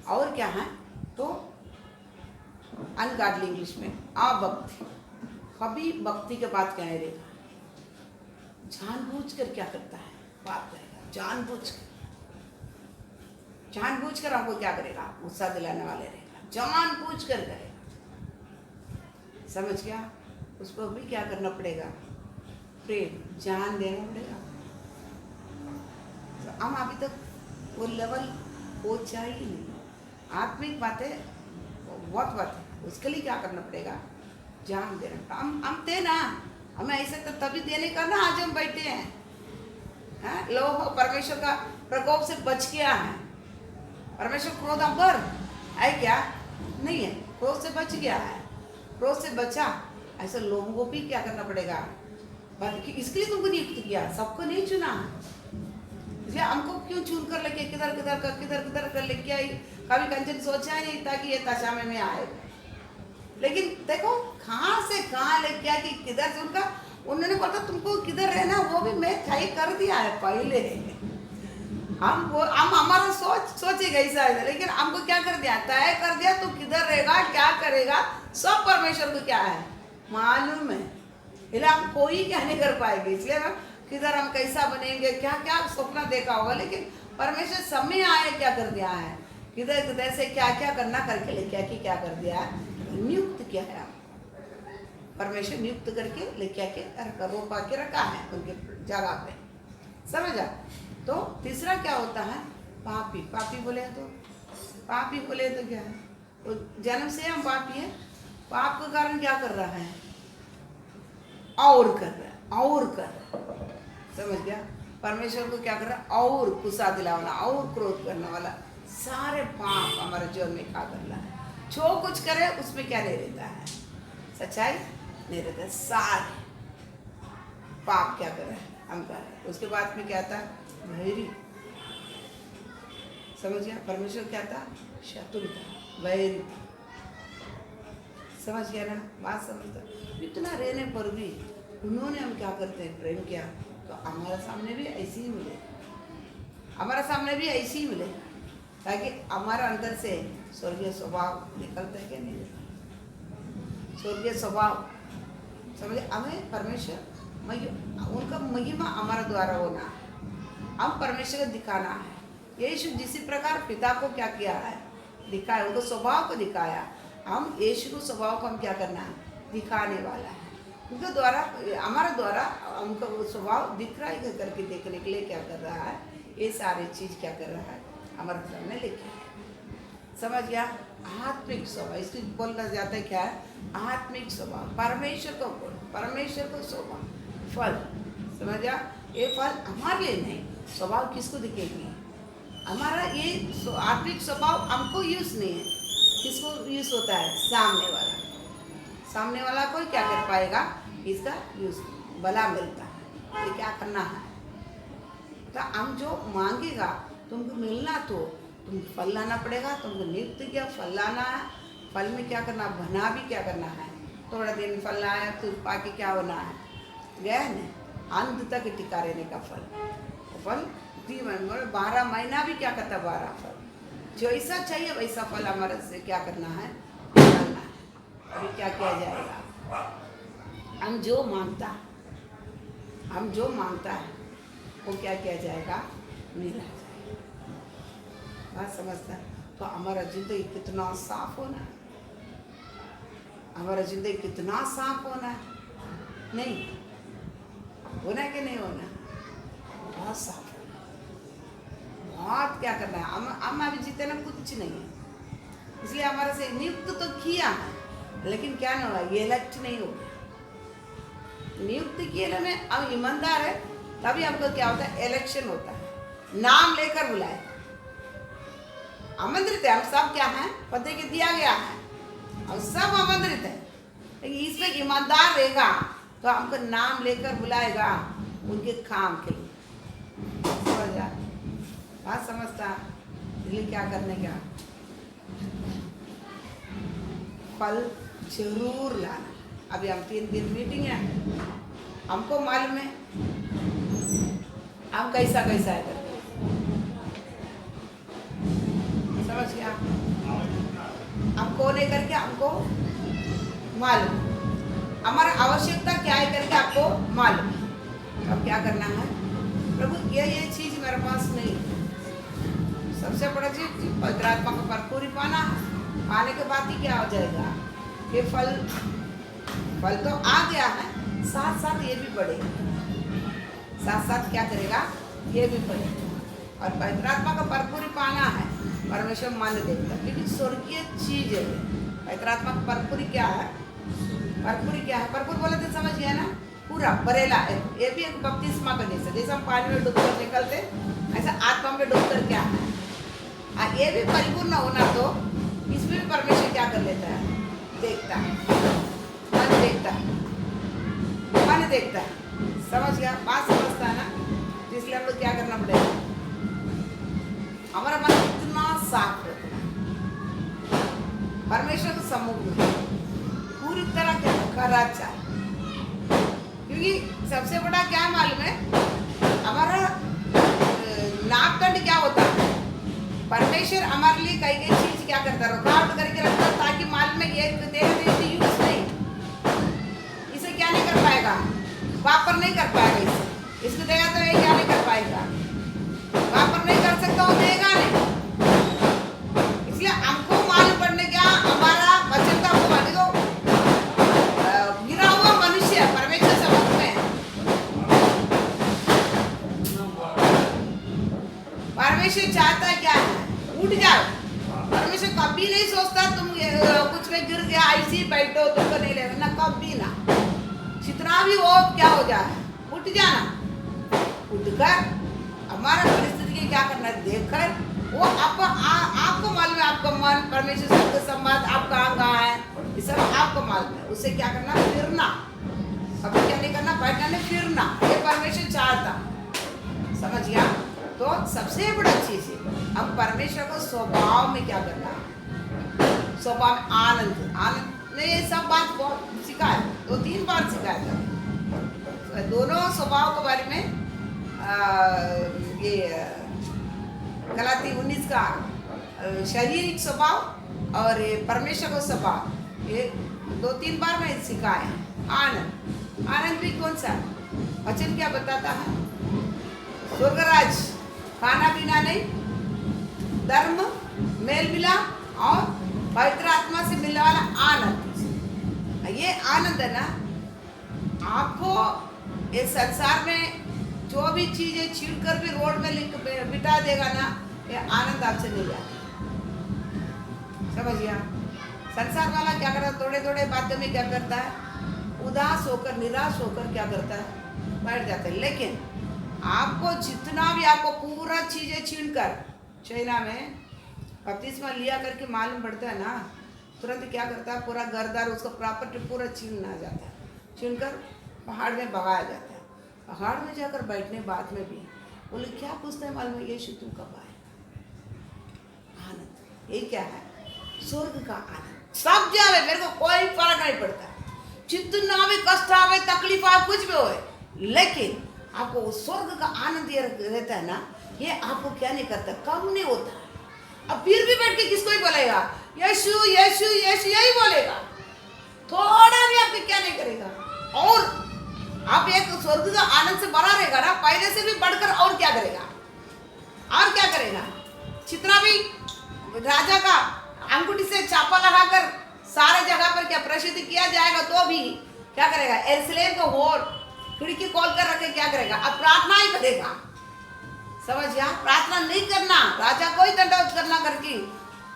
और क्या है तो अनगॉडली इंग्लिश में अभक्ति, कभी भक्ति के बाद क्या नहीं रहेगा, जानबूझकर क्या करता है? बात करेगा, जानबूझकर हमको क्या करेगा? गुस्सा दिलाने वाले रहेगा, जानबूझकर करेगा। समझ गया? उसको भी क्या करना पड़ेगा? प्रेम, जान देना पड़ेगा। तो हम अभी तक वो लेवल पहुंचा ही नहीं। आत्मिक बातें बहुत बात है, उसके लिए क्या करना पड़ेगा? जान देना। हम थे ना, हमें ऐसे तो तभी देने का ना, आज हम बैठे हैं। लोग परमेश्वर का प्रकोप से बच गया है, परमेश्वर क्रोध हम पर है क्या? नहीं है, क्रोध से बच गया है, क्रोध से बचा। ऐसे लोगों को भी क्या करना पड़ेगा? इसके लिए तुमको नियुक्त किया, सबको नहीं चुना। इसलिए हमको क्यों चुन कर लेके किधर कर लेके आई? कभी कंचन सोचा ही नहीं था कि ये दशा में आए। लेकिन देखो कहाँ से कहाँ लेके आया, कि किधर से उन्होंने बोला तुमको किधर रहना, वो भी मैं तय कर दिया है पहले। हम हमारा सोचेगा ऐसा है, लेकिन हमको क्या कर दिया? तय कर दिया, तू किधर रहेगा, क्या करेगा, सब परमेश्वर को क्या है मालूम है। इसलिए हम कोई क्या नहीं कर पाएंगे। इसलिए किधर हम कैसा बनेंगे, क्या क्या सपना देखा होगा, लेकिन परमेश्वर समय आए क्या कर दिया है, किधर से क्या क्या करना करके लेके क्या कर दिया है, नियुक्त किया है। परमेश्वर नियुक्त करके लेके आके रोपा के रखा है उनके जगह पे। समझा? तो तीसरा क्या होता है? पापी बोले तो क्या है? तो जन्म से हम पापी हैं। पाप के कारण क्या कर रहा है? और कर रहा है। समझ गया? परमेश्वर को क्या कर रहा है? और गुस्सा दिलाना, और क्रोध करने वाला, सारे पाप हमारे जीवन में क्या कर रहा है? जो कुछ करे उसमें क्या नहीं रहता है? सच्चाई नहीं रहता है। सारे पाप क्या कर रहे हैं? हम कर रहे हैं। उसके बाद में क्या आता है? भैरी, समझ गया? परमेश्वर क्या था? शत्रु था, वैरी था। समझ गया ना? बात समझता? इतना रहने पर भी उन्होंने हम क्या करते हैं? प्रेम किया। तो हमारे सामने भी ऐसे ही मिले, हमारे सामने भी ऐसे ही मिले, ताकि हमारे अंदर से स्वर्गीय स्वभाव निकलता है क्या नहीं? स्वर्गीय स्वभाव समझे? हमें परमेश्वर उनका महिमा हमारे द्वारा होना, हम परमेश्वर को दिखाना है। यीशु जिसी प्रकार पिता को क्या किया है? दिखाया, उनको स्वभाव को दिखाया। हम यीशु को स्वभाव को हम क्या करना है? दिखाने वाला है। उनके द्वारा, हमारे द्वारा उनका वो स्वभाव दिख रहा है करके देखने के लिए क्या कर रहा है? ये सारी चीज़ क्या कर रहा है? हमारे सामने लेके। समझ गया? आत्मिक स्वभाव, इसको बोलना जाता है क्या है? आत्मिक स्वभाव, परमेश्वर को बोल, परमेश्वर को स्वभाव, फल। समझ गया? ये फल हमारे लिए नहीं, स्वभाव किसको दिखेगी? हमारा ये आत्मिक स्वभाव हमको यूज नहीं है, किसको यूज होता है? सामने वाला। सामने वाला कोई क्या कर पाएगा? इसका यूज भला मिलता है। ये क्या करना है? तो हम जो मांगेगा तुमको मिलना, तो तुमको फल लाना पड़ेगा। तुमको नियुक्त किया, फल लाना है। फल में क्या करना? बना भी क्या करना है? थोड़ा दिन फल लाया तो पाके क्या होना है? गया है ना, अंत तक टिका रहने का फल। फल 12 महीना भी क्या करता? 12 फल। जैसा चाहिए वैसा फल हमारे से क्या करना है? निकालना है। अभी क्या किया जाएगा? हम जो मांगता है वो क्या किया जाएगा? मिला जाएगा। बात समझता है? तो हमारा जिंदगी कितना साफ होना है, हमारा जिंदगी कितना साफ होना है। नहीं होना कि नहीं होना? बहुत साफ होना, बहुत क्या करना है। हम अभी जीते ना कुछ नहीं है, इसलिए हमारे से नियुक्त तो किया है, लेकिन क्या नहीं होगा? ये इलेक्ट नहीं होगा। नियुक्त किए में हम ईमानदार है, तभी हमको क्या होता है? इलेक्शन होता है। नाम लेकर बुलाए, आमंत्रित है। हम सब क्या हैं? पते के दिया गया है, हम सब आमंत्रित है। लेकिन इसमें ईमानदार रहेगा तो हमको नाम लेकर बुलाएगा उनके काम के लिए। समझ जा? बात समझता? इसलिए क्या करने का? फल जरूर लाना। अभी हम 3 दिन मीटिंग है, हमको मालूम है हम कैसा कैसा है करके। समझ गया? हमको नहीं करके हमको मालूम, हमारा आवश्यकता क्या है करके आपको मालूम। अब क्या करना है? प्रभु ये चीज मेरे पास नहीं, सबसे बड़ा चीज पवित्र आत्मा को भरपूरी पाना। पाने के बाद ही क्या हो जाएगा? ये फल तो आ गया है, साथ साथ ये भी बढ़ेगा, साथ साथ क्या करेगा? ये भी बढ़ेगा। और पवित्र आत्मा का भरपूरी पाना है, परमेश्वर मान देता है, क्योंकि स्वर्गीय चीज है। पवित्र आत्मा का भरपूरी क्या है? भरपूरी क्या है? भरपूर बोले तो समझ गया ना? पूरा भरेला है। ये भी एक बपतिस्मा का जैसे, जैसे हम पानी में डूबकर निकलते, ऐसा आत्मा में डूबकर क्या है? ये भी परिपूर्ण होना, तो इसमें भी परमेश्वर क्या कर लेता है? देखता है, मन देखता है, मन देखता है। समझ गया? बात समझता है ना? इसलिए हम लोग क्या करना पड़ेगा? हमारा मन कितना साफ रखना है, परमेश्वर के सम्मुख में पूरी तरह करा चाहिए। क्योंकि सबसे बड़ा क्या मालूम है? हमारा नापदंड क्या होता है? परमेश्वर हमारे लिए कई कई चीज क्या करता है? रुकावट करके रखता है, ताकि मालूम में ये यूज नहीं, इसे क्या नहीं कर पाएगा? वापर नहीं कर पाएगा। इसको देगा तो ये क्या नहीं कर पाएगा? वापर नहीं कर सकता, वो देगा नहीं। इसलिए हमको मालूम पड़ने क्या? हमारा वचन का हमको माने दो, गिरा हुआ मनुष्य परमेश्वर से मुक्त में। परमेश्वर चाहता है क्या है? उठ जाओ। परमेश्वर कभी नहीं सोचता तुम कुछ में गिर गया ऐसे ही बैठो, तुमको नहीं लेना ना, कभी ना। जितना भी वो क्या हो जाए, उठ जाना। उठकर हमारा परिस्थिति के क्या करना है? देखकर वो आपको मालूम है, आपका मन परमेश्वर से संवाद आपका कहाँ है, ये सब आपको मालूम है। उससे क्या करना? फिरना। कभी क्या नहीं करना? बैठना नहीं, फिरना। ये परमेश्वर चाहता। समझ गया? तो सबसे बड़ा चीज है हम परमेश्वर को स्वभाव में क्या करना है, स्वभाव में आनंद ने ये सब बात बहुत सिखाया, 2-3 बार सिखाया था। दोनों स्वभाव के बारे में ये गलाती 19 का शारीरिक स्वभाव और ये परमेश्वर का स्वभाव, ये 2-3 बार में सिखाया। आनंद भी कौन सा वचन क्या बताता है? स्वर्गराज, खाना पीना नहीं, धर्म, मेल मिलाप और पवित्र आत्मा से मिलने वाला आनंद। ये आनंद है ना, आपको इस संसार में जो भी चीजें छीन कर भी रोड में बिठा देगा ना, ये आनंद आपसे नहीं जाता। समझिए, संसार वाला क्या करता है, थोड़े थोड़े बातों में क्या करता है, उदास होकर निराश होकर क्या करता है, बैठ जाता है। लेकिन आपको जितना भी आपको पूरा चीजें छीन कर, चाइना में बपतिस्मा लिया करके मालूम पड़ता है ना, तुरंत क्या करता है, पूरा घरदार उसका प्रॉपर्टी पूरा छीनना जाता है, छीन कर पहाड़ में भगाया जाता है। पहाड़ में जाकर बैठने बाद में भी बोले क्या पूछते हैं मालूम है, यीशु तू कब आए? आनंद, ये क्या है? स्वर्ग का आनंद। सब जावे, मेरे को कोई फर्क नहीं पड़ता, जितना भी कष्ट आवे, तकलीफ आवे, कुछ भी होए, लेकिन आपको स्वर्ग का आनंद ये रहता है ना, ये आपको क्या नहीं करता, कम नहीं होता। अब फिर भी बैठ के किसको ही बोलेगा, यीशु यीशु यीशु यही बोलेगा, थोड़ा भी आपको क्या नहीं करेगा। और आप एक स्वर्ग का आनंद से भरा रहेगा ना, पहले से भी बढ़कर और क्या करेगा, और क्या करेगा। जितना भी राजा का अंगूठी से छापा लगाकर सारे जगह पर क्या प्रसिद्ध किया जाएगा, तो भी क्या करेगा, यरूशलेम को और खिड़की खोल कर रखे क्या करेगा, अब प्रार्थना ही करेगा। समझिए, प्रार्थना नहीं करना, राजा को ही दंडवत करना करके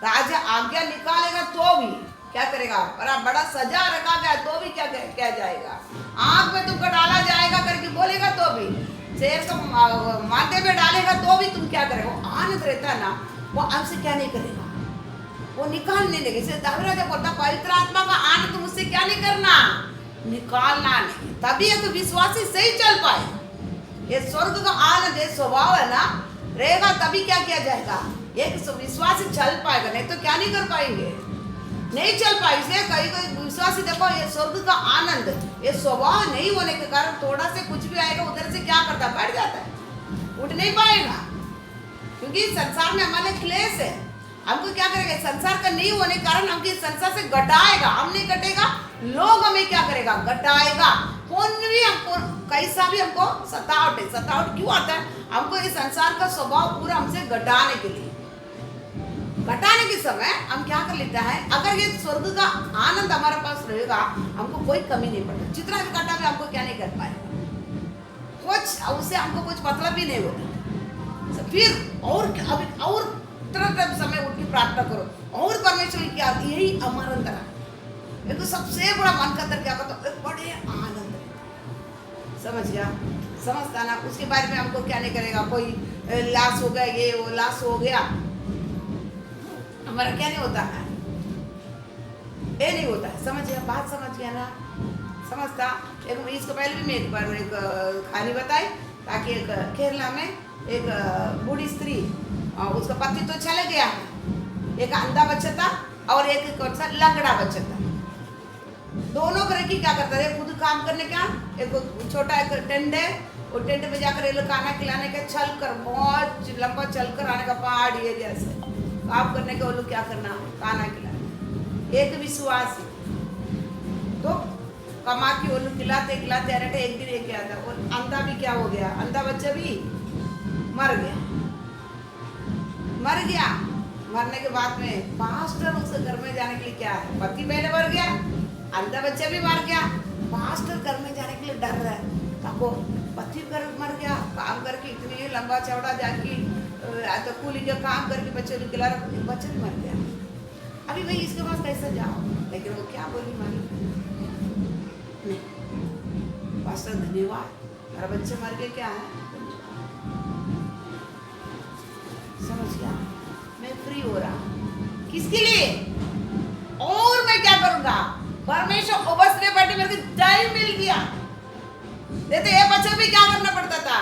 राजा आज्ञा निकालेगा तो भी क्या करेगा, बड़ा सजा रखा गया तो भी क्या जाएगा, आग में तुमको डाला जाएगा करके बोलेगा तो भी, शेर को माथे में डालेगा तो भी तुम क्या करेगा। वो आनंद रहता है ना, वो हमसे क्या नहीं करेगा, वो निकाल नहीं देगा। इसे दाऊद राजा बोलता, पवित्र आत्मा का आनंद मुझसे क्या नहीं करना, निकालना नहीं, तभी एक विश्वासी सही चल पाए। ये स्वर्ग का आनंद ये स्वभाव है ना, रहेगा तभी क्या किया जाएगा, एक विश्वासी चल पाएगा, नहीं तो क्या नहीं कर पाएंगे, नहीं चल पाए। इसलिए कई विश्वासी देखो, ये स्वर्ग का आनंद ये स्वभाव नहीं होने के कारण थोड़ा से कुछ भी आएगा उधर से क्या करता है, बैठ जाता है, उठ नहीं पाएगा, क्योंकि संसार में हमारे क्लेश है। हमको क्या करेगा, संसार का नहीं होने के कारण हमको संसार से घटाएगा, हम नहीं घटेगा, लोग हमें क्या करेगा, घटाएगा। कौन भी हमको कैसा भी हमको सतावट क्यों आता है, हमको ये संसार का स्वभाव पूरा हमसे घटाने के लिए, घटाने के समय हम क्या कर लेता है, अगर ये स्वर्ग का आनंद हमारे पास रहेगा, हमको कोई कमी नहीं पड़ता, जितना भी घटा भी हमको क्या नहीं कर पाएगा, कुछ उससे हमको कुछ मतलब भी नहीं होता। फिर और तुरंत समय उठ के प्रार्थना करो और परमेश्वर की क्या, यही हमारा अंदर है। तो सबसे बड़ा मन का अंदर क्या करता है, बड़े आनंद, समझ गया, समझता ना। उसके बारे में हमको क्या नहीं करेगा, कोई लाश हो गया, ये वो लाश हो गया, हमारा क्या नहीं होता है, ये नहीं होता है। समझ गया, बात समझ गया ना, समझता। एक इसको पहले भी मैं एक बार एक कहानी बताई, ताकि एक केरला में एक बूढ़ी स्त्री, उसका पति तो चला गया, एक अंधा बच्चा था और एक कौन सा लंगड़ा बच्चा था। दोनों घर की क्या करता है, खुद काम करने का, एक छोटा एक टेंट है, वो टेंट में जाकर ये लोग खाना खिलाने का, चल कर बहुत लंबा चल कर आने का, पहाड़ी एरिया से काम करने का, वो लोग क्या करना, खाना खिलाना। एक विश्वास तो कमा के वो लोग खिलाते खिलाते आ रहे। एक दिन एक क्या था, वो अंधा भी क्या हो गया, अंधा बच्चा भी मर गया। मरने के बाद में पास्टर उसके घर में जाने के लिए क्या है, पति पहले मर गया, अंधा बच्चा भी मर गया, पास्टर घर में जाने के लिए डर रहा है, ताको पति घर मर गया, काम करके इतनी लंबा चौड़ा जाके तो कूली का काम करके बच्चे को खिला, बच्चा भी मर गया। अभी भाई इसके पास कैसे जाओ, लेकिन वो क्या बोली, मालूम नहीं, पास्टर धन्यवाद, मेरा बच्चा मर गया, क्या है, समझ गया, मैं फ्री हो रहा, किसके लिए, और मैं क्या करूंगा, परमेश्वर उपस्थित बैठे, मेरे को टाइम मिल गया। देखते ये बच्चों भी क्या करना पड़ता था,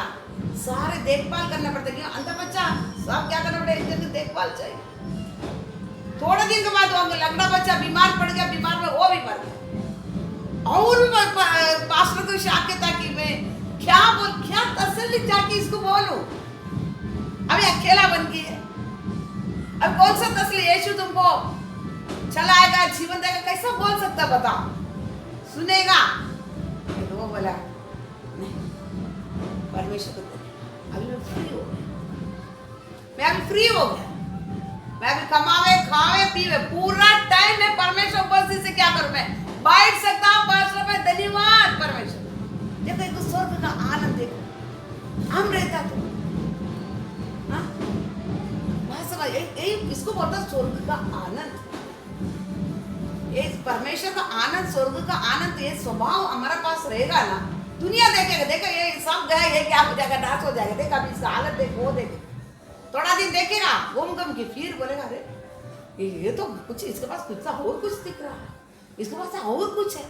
सारे देखभाल करना पड़ता है, क्यों अंधा बच्चा सब क्या करना पड़ेगा, एक दिन की देखभाल चाहिए। थोड़े दिन के बाद वो लंगड़ा बच्चा बीमार पड़ गया, बीमार में वो भी मर गया। और पास्टर को शाक था कि मैं क्या तसल्ली जाके इसको बोलूं, अभी अकेला बन गई है, अब कौन सा तसल्ली यीशु तुमको चलाएगा, जीवन देगा, कैसा बोल सकता बताओ, सुनेगा? तो वो बोला नहीं, परमेश्वर को अभी मैं फ्री हो गया, मैं अभी फ्री हो गया, मैं अभी कमावे खावे पीवे पूरा टाइम मैं परमेश्वर उपस्थित से क्या करूं, मैं बैठ सकता हूं परमेश्वर में, धन्यवाद परमेश्वर। देखो एक स्वर्ग का आनंद देखो, हम रहता तो इसको बोलता स्वर्ग का आनंद, ये परमेश्वर का आनंद, स्वर्ग का आनंद, ये स्वभाव हमारे पास रहेगा ना, दुनिया देखेगा, देखो ये सब गया, ये क्या हो जाएगा, नाश हो जाएगा, देखा अभी इसका हालत देख, वो देखे, थोड़ा दिन देखेगा घूम घूम के, फिर बोलेगा अरे ये तो कुछ इसके पास कुछ और कुछ दिख रहा है, इसके पास और कुछ है,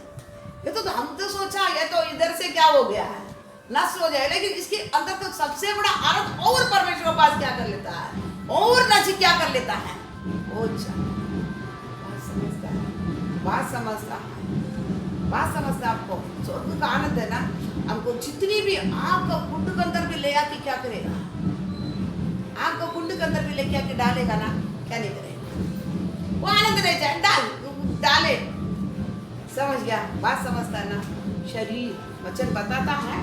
ये तो हम तो सोचा ये तो इधर से क्या हो गया है, नष्ट हो जाए, लेकिन इसके अंदर तो सबसे बड़ा आनंद और परमेश्वर के पास क्या कर लेता है, और नजीक क्या कर लेता है, वो बात समझता आपको स्वर्ग का आनंद है ना, हमको जितनी भी आग का कुंड के अंदर भी ले आके क्या करेगा, आग को कुंड के अंदर भी लेके आके डालेगा ना, क्या नहीं करेगा, वो आनंद नहीं जाए, डाले, समझ गया, बात समझता है ना। शरीर वचन बताता है,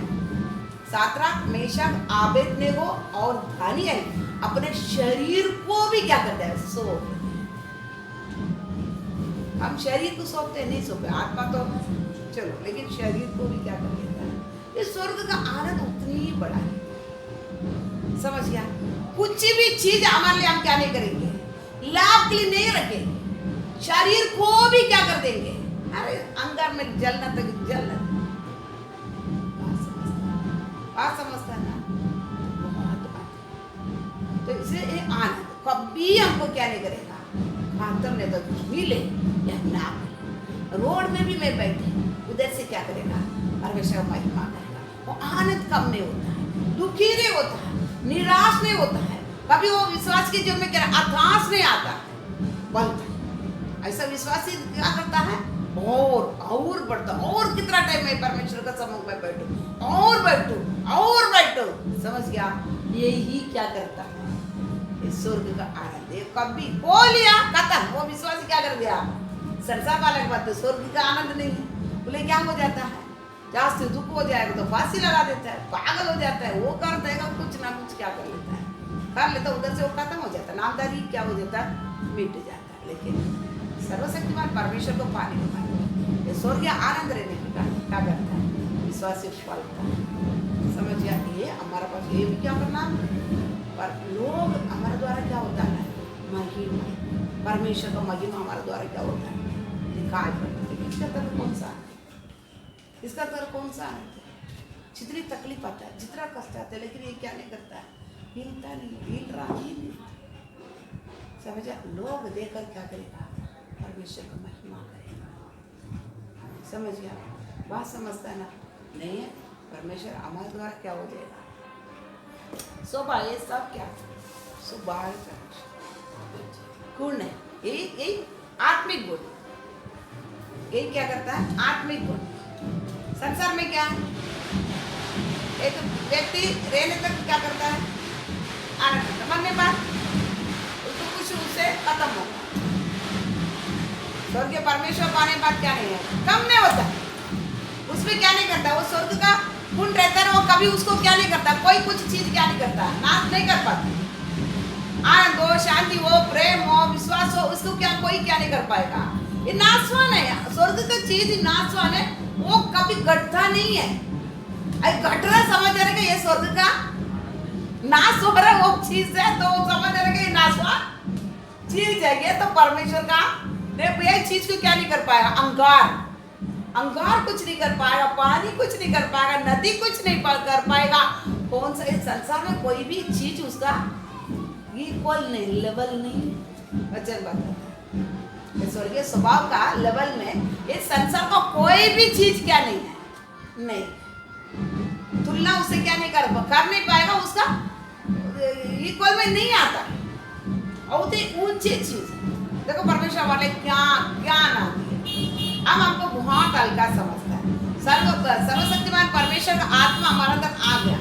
सातरा मेशक आबेदनेगो और दानियेल अपने शरीर को भी क्या करते हैं, सो हम शरीर को सौंपते नहीं सौंपे, आत्मा तो चलो, लेकिन शरीर को भी क्या कर लेता है, ये स्वर्ग का आनंद उतनी ही बड़ा है, समझ गया। कुछ भी चीज हमारे लिए हम क्या नहीं करेंगे, लाभ के लिए नहीं रखेंगे, शरीर को भी क्या कर देंगे, अरे अंगार में जलना तक जलना, बात समझता है ना, तो इसे ये आनंद कभी हमको क्या नहीं करेगा, खातर ने तो मिले या ना मिले, रोड में भी मैं बैठे उधर से क्या करेगा, परमेश्वर महिमा करेगा, वो आनंद कम नहीं होता है, दुखी नहीं होता है, निराश नहीं होता है, कभी वो विश्वास के जीवन में क्या आकाश नहीं आता है, बनता है, ऐसा विश्वासी क्या करता है, और बढ़ता, और कितना टाइम मैं परमेश्वर का सम्मुख में बैठूं, और बैठूं, समझ गया, यही क्या करता है, स्वर्ग का आनंद, कभी खो लिया खत्म, वो विश्वासी क्या कर दिया, संसार वाले की बात, स्वर्ग का आनंद नहीं है, बोले क्या हो जाता है, जास्ती दुख हो जाएगा तो फांसी लगा देता है, पागल हो जाता है, वो कर देगा कुछ ना कुछ क्या कर लेता है, कर लेता, उधर से वो खत्म हो जाता है, नामदारी क्या हो जाता है, मिट जाता है। लेकिन सर्वशक्तिमान परमेश्वर को पाने के बाद ये स्वर्गीय आनंद रहने के कारण क्या करता है, विश्वासी फलता है, समझ गया। ये हमारे पास ये भी क्या करना, पर लोग हमारे द्वारा क्या होता है, महिमा, परमेश्वर का महिमा हमारे द्वारा क्या होता है, दिखाई पड़ता है। इसका तरफ कौन सा है, इसका तरफ कौन सा है, जितनी तकलीफ आता है, जितना कष्ट आता है, लेकिन ये क्या नहीं करता है, हिलता नहीं, हिल रहा ही नहीं, समझा। लोग देखकर क्या करेगा, परमेश्वर का महिमा करेगा, समझ गया, बात समझता है ना, नहीं है परमेश्वर हमारे द्वारा क्या हो जाएगा, शोभा, ये सब क्या सुबाह गुण है, यही आत्मिक गुण, यही क्या करता है, आत्मिक गुण। संसार में क्या है, एक व्यक्ति रहने तक क्या करता है, आनंद करता, मन में बात उसको कुछ उससे खत्म होगा, स्वर्गीय परमेश्वर पाने के बाद क्या नहीं है, कम नहीं होता, उसमें क्या नहीं करता, वो स्वर्ग का गुण रहता है, वो कभी उसको क्या नहीं करता, कोई कुछ चीज क्या नहीं करता, नाश नहीं कर पाता, आनंद हो, शांति हो, प्रेम हो, विश्वास हो, उसको क्या कोई क्या नहीं कर पाएगा, ये नाशवान है, स्वर्ग का चीज नाशवान है, वो कभी घटता नहीं है, घट रहा समझ रहे कि ये स्वर्ग का नाश हो रहा है, वो चीज है तो समझ रहे कि ये नाशवान चीज है, ये तो परमेश्वर का ये चीज को क्या नहीं कर पाएगा, अंगार कुछ नहीं कर पाएगा, पानी कुछ नहीं कर पाएगा, नदी कुछ नहीं कर पाएगा, कौन सा इस संसार में कोई भी चीज उसका इक्वल नहीं, लेवल नहीं, वचन बताता है स्वर्गीय स्वभाव का लेवल में इस संसार का कोई भी चीज क्या नहीं है, नहीं तुलना उससे क्या नहीं कर नहीं पाएगा, उसका इक्वल में नहीं आता। और उतनी ऊंची चीज देखो परमेश्वर वाले क्या ज्ञान आती है। अब हमको बहुत हल्का समझता है। सर्वशक्तिमान परमेश्वर का आत्मा हमारा अंदर आ गया।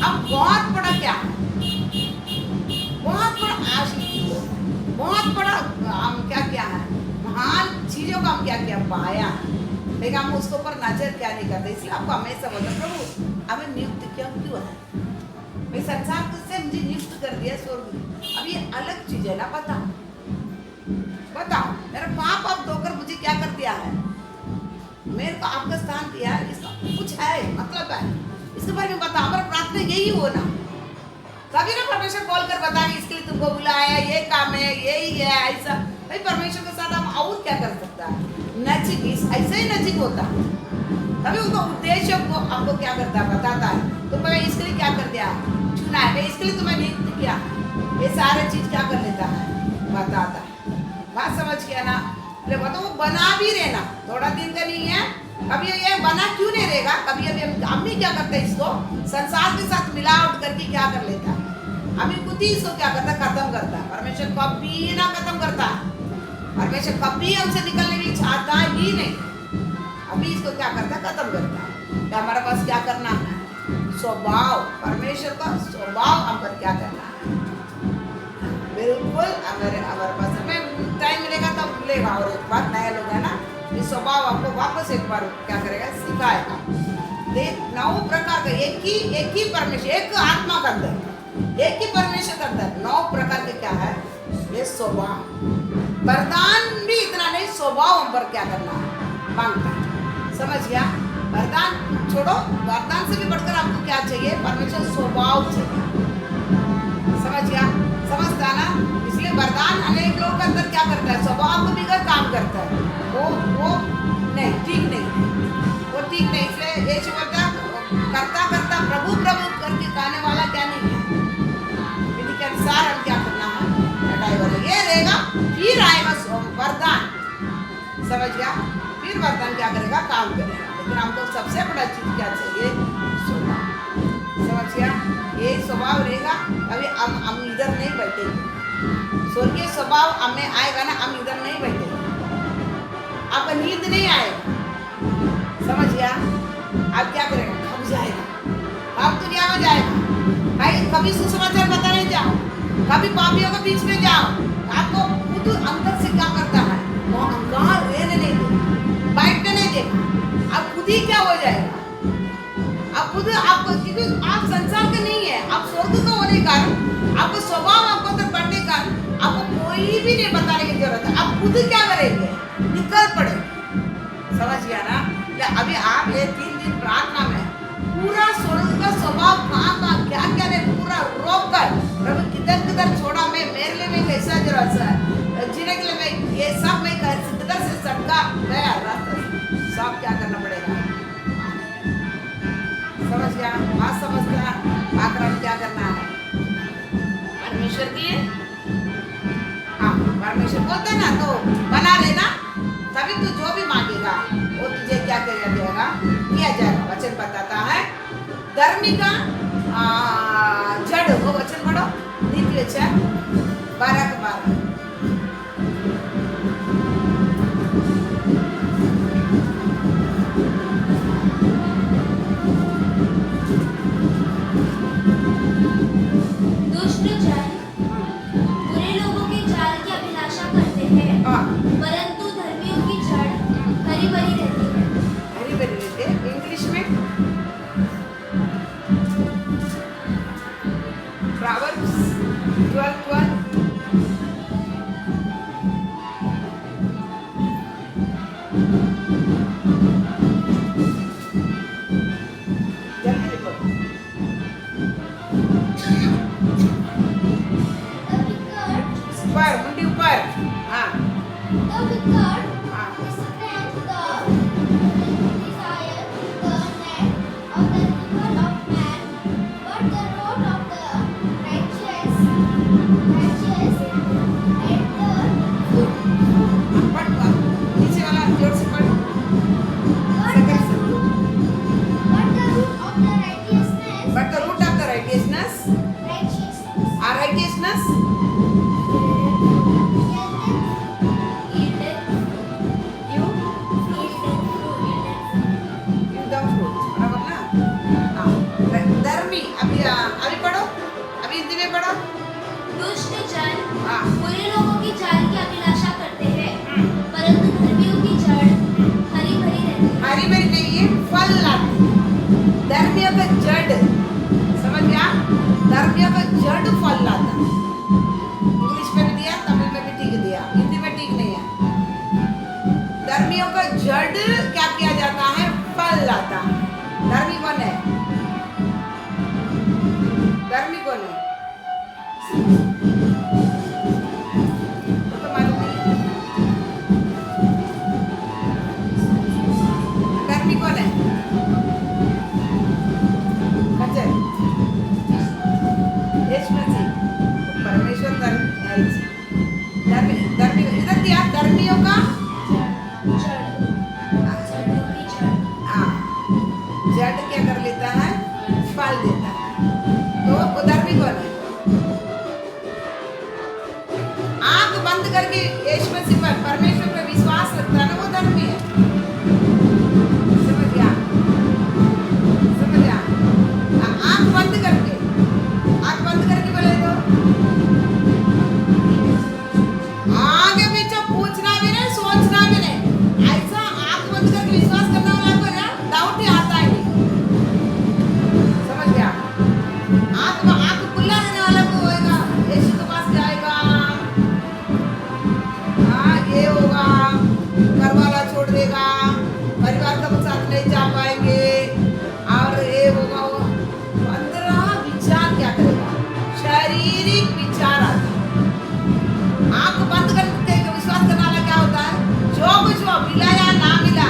अब बहुत बड़ा क्या है, बहुत बड़ा आशीष, बहुत बड़ा हम क्या है, महान चीजों का हम क्या पाया, लेकिन हम उसके ऊपर नजर क्या नहीं करते। इसलिए आपको हमेशा बोलते प्रभु हमें नियुक्त क्यों है, भाई संसार से मुझे नियुक्त कर दिया स्वर्ग। अब ये अलग चीज है ना, बताओ मेरा पाप आप धोकर मुझे क्या कर दिया है, मेरे को आपका स्थान दिया है, इसका कुछ है मतलब है, इसके बारे में बताओ। हमारा प्रार्थना यही हो ना, कभी ना परमेश्वर कॉल कर बताएंगे इसके लिए तुमको बुलाया, ये काम है, यही है, ऐसा। भाई परमेश्वर के साथ हम और क्या कर सकता है, नजीक ऐसे ही नजीक होता है। तभी उनका उद्देश्य को हमको क्या करता है, बताता है। तो मैं इसके लिए क्या कर दिया, चुना है, मैं इसके लिए तुम्हें नियुक्त किया, ये सारे चीज क्या कर लेता है, बताता है। बात समझ गया ना? बताओ वो बना भी रहना थोड़ा दिन का नहीं है, कभी ये बना क्यों नहीं रहेगा। कभी अभी हम भी क्या करते हैं, इसको संसार के साथ मिलावट करके क्या कर लेता है, अभी खुद ही इसको क्या करता है, खत्म करता है। परमेश्वर कभी ना खत्म करता है, परमेश्वर कभी हमसे निकलने की चाहता ही नहीं। अभी इसको क्या करता है, खत्म करता है। तो हमारे पास क्या करना है, स्वभाव, परमेश्वर का स्वभाव हम पर क्या करना है, बिल्कुल हमारे पास में टाइम मिलेगा तब मिलेगा। और एक बार नया लोग है ना, ये स्वभाव आपको वापस एक बार क्या करेगा, सिखाएगा। देख 9 प्रकार का, एक ही परमेश्वर, एक आत्मा का अंदर, एक ही परमेश्वर का अंदर 9 प्रकार के क्या है, ये स्वभाव। वरदान भी इतना नहीं, स्वभाव हम पर क्या करना है, मांगता है। समझ गया? वरदान छोड़ो, वरदान से भी बढ़कर आपको क्या चाहिए, परमेश्वर स्वभाव चाहिए। समझ गया? समझता ना? इसलिए वरदान अनेक लोगों के अंदर क्या करता है, स्वभाव को बिगड़ काम करता है, वो नहीं ठीक नहीं, वो ठीक नहीं। इसलिए यीशु बोलता करता प्रभु प्रभु करके कहने वाला क्या नहीं है, विधि के अनुसार हम क्या करना है, ये रहेगा, फिर आएगा वरदान। समझ गया? फिर वरदान क्या करेगा, काम करेगा। लेकिन हमको सबसे बड़ा चीज क्या चाहिए, स्वभाव। समझ गया? ये स्वभाव रहेगा, अभी हम इधर नहीं बैठेंगे। स्वर्गीय स्वभाव हमें आएगा ना, हम इधर नहीं बैठेंगे, आपका नींद नहीं आएगा। समझ गया? आप क्या करेगा, खप जाएगा, आप दुनिया में जाएगा। भाई कभी सुसमाचार बताने जाओ, कभी पापियों के बीच में जाओ, आपको खुद अंदर से क्या करता है, वो अहंकार रहने नहीं देगा, बैठने नहीं देगा। आप खुद ही क्या हो जाएगा, आप खुद आपको, क्योंकि आप संसार के नहीं है, आप स्वर्ग का होने का आपको स्वभाव आपको अंदर बढ़ने का, आपको कोई भी नहीं बताने की जरूरत है, आप खुद क्या करेंगे, निकल पड़े। समझ गया ना? अभी आप ये 3 दिन प्रार्थना में पूरा स्वर्ग का स्वभाव कहाँ क्या ने पूरा रोक कर, प्रभु किधर छोड़ा, मैं मेरे लिए मैं कैसा जरूरत है जीने के लिए, मैं ये सब मैं किधर से सटका गया रास्ता, सब क्या करना पड़ेगा। समझ गया? बात समझता आकर क्या करना है, परमेश्वर की, हाँ परमेश्वर बोलते ना, तो बना लेना, तभी तू जो भी मांगेगा वो तुझे क्या किया जाएगा। वचन बताता है धर्मी का जड़, वो वचन पढ़ो, नीति 12:12। दुष्ट जन बुरे लोगों के जाल की अभिलाषा करते हैं, परंतु धर्मियों की जड़ हरी भरी रहती है। हरी भरी रहती है। इंग्लिश में Proverbs 12:12। मुंडी ऊपर, हाँ नीचे वाला जोर से पढ़। But the root of the righteous धर्मियों का जड़ क्या किया जाता है? फल लाता है। धर्मी कौन है? धर्मी कौन है? तो मालूम नहीं है। धर्मी कौन है? खच्चर यीशु मसीह। परमेश्वर धर्मी इधर दिया धर्मियों का जड़ क्या कर लेता है? फल देता है। तो वो धर्मी कौन है? आंख बंद करके यीशु मसीह पर परमेश्वर पर विश्वास रखता है ना, वो धर्मी है। समझ गया? समझ गया? आंख बंद करके बोले तो आगे पीछे पूछना भी नहीं, सोचना भी नहीं, ऐसा आंख बंद करके विश्वास करने वाला को ना डाउट ही आता ही नहीं। समझ गया? आंख खुला देने वाला को होएगा, यीशु के पास जाएगा, हाँ ये होगा, घर वाला छोड़ देगा, परिवार का साथ नहीं जा पाएंगे, और ये होगा वो अंदर विचार क्या करेगा? शारीरिक विचार आता है। आंख बंद करके विश्वास करने वाला क्या होता है? जो कुछ वो मिला या ना मिला,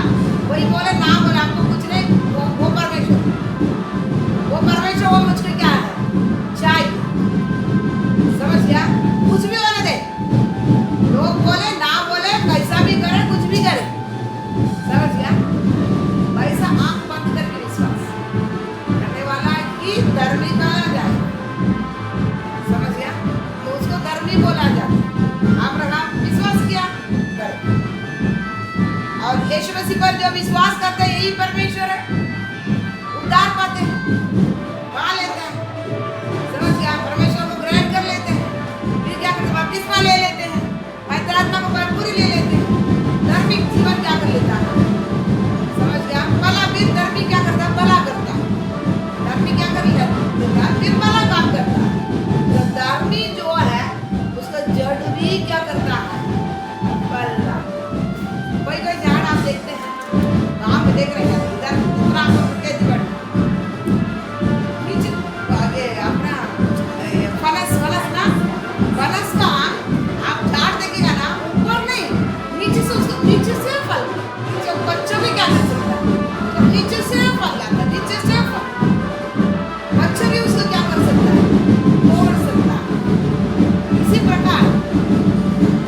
वही बोले ना बोले, आपको कुछ नहीं, वो परमेश्वर, वो मुझको क्या है? चाहिए। समझ गया? कुछ भी होने दे, लोग बोले ना बोले, कैसा भी करे, कुछ भी करे। समझ गया? वैसा आंख बंद करके विश्वास करने वाला ही धर्मी कहा जाए। समझ गया? तो उसको धर्मी बोला जाता है। अब्राहम विश्वास किया, धर्मी। और यीशु मसीह पर जो विश्वास करते हैं यही परमेश्वर है, उद्धार पाते हैं, पा लेते हैं। समझ गया? परमेश्वर को ग्रहण कर लेते हैं, फिर क्या करते हैं? बपतिस्मा ले लेते हैं, पवित्र आत्मा को भरपूरी ले लेते हैं। धर्मी जीवन क्या कर लेता है? समझ गया? भला फिर धर्मी क्या करता है? भला करता है। धर्मी क्या कर लेता है? फिर भला काम करता है। तो धर्मी जो है उसका जड़ भी क्या करता है? फल लाता है। कोई झाड़ आप देखते हैं, कहाँ पे देख रहे हैं? इधर इतना आपके जीवन नीचे आगे अपना फलस ना, फलस का आप झाड़ देखेगा ना, ऊपर नहीं, नीचे से उसको नीचे से फल, जब बच्चों भी क्या कर सकता है? तो नीचे से फल लाता है, नीचे से फल। बच्चा भी उसको क्या कर सकता है? तोड़ सकता है। इसी प्रकार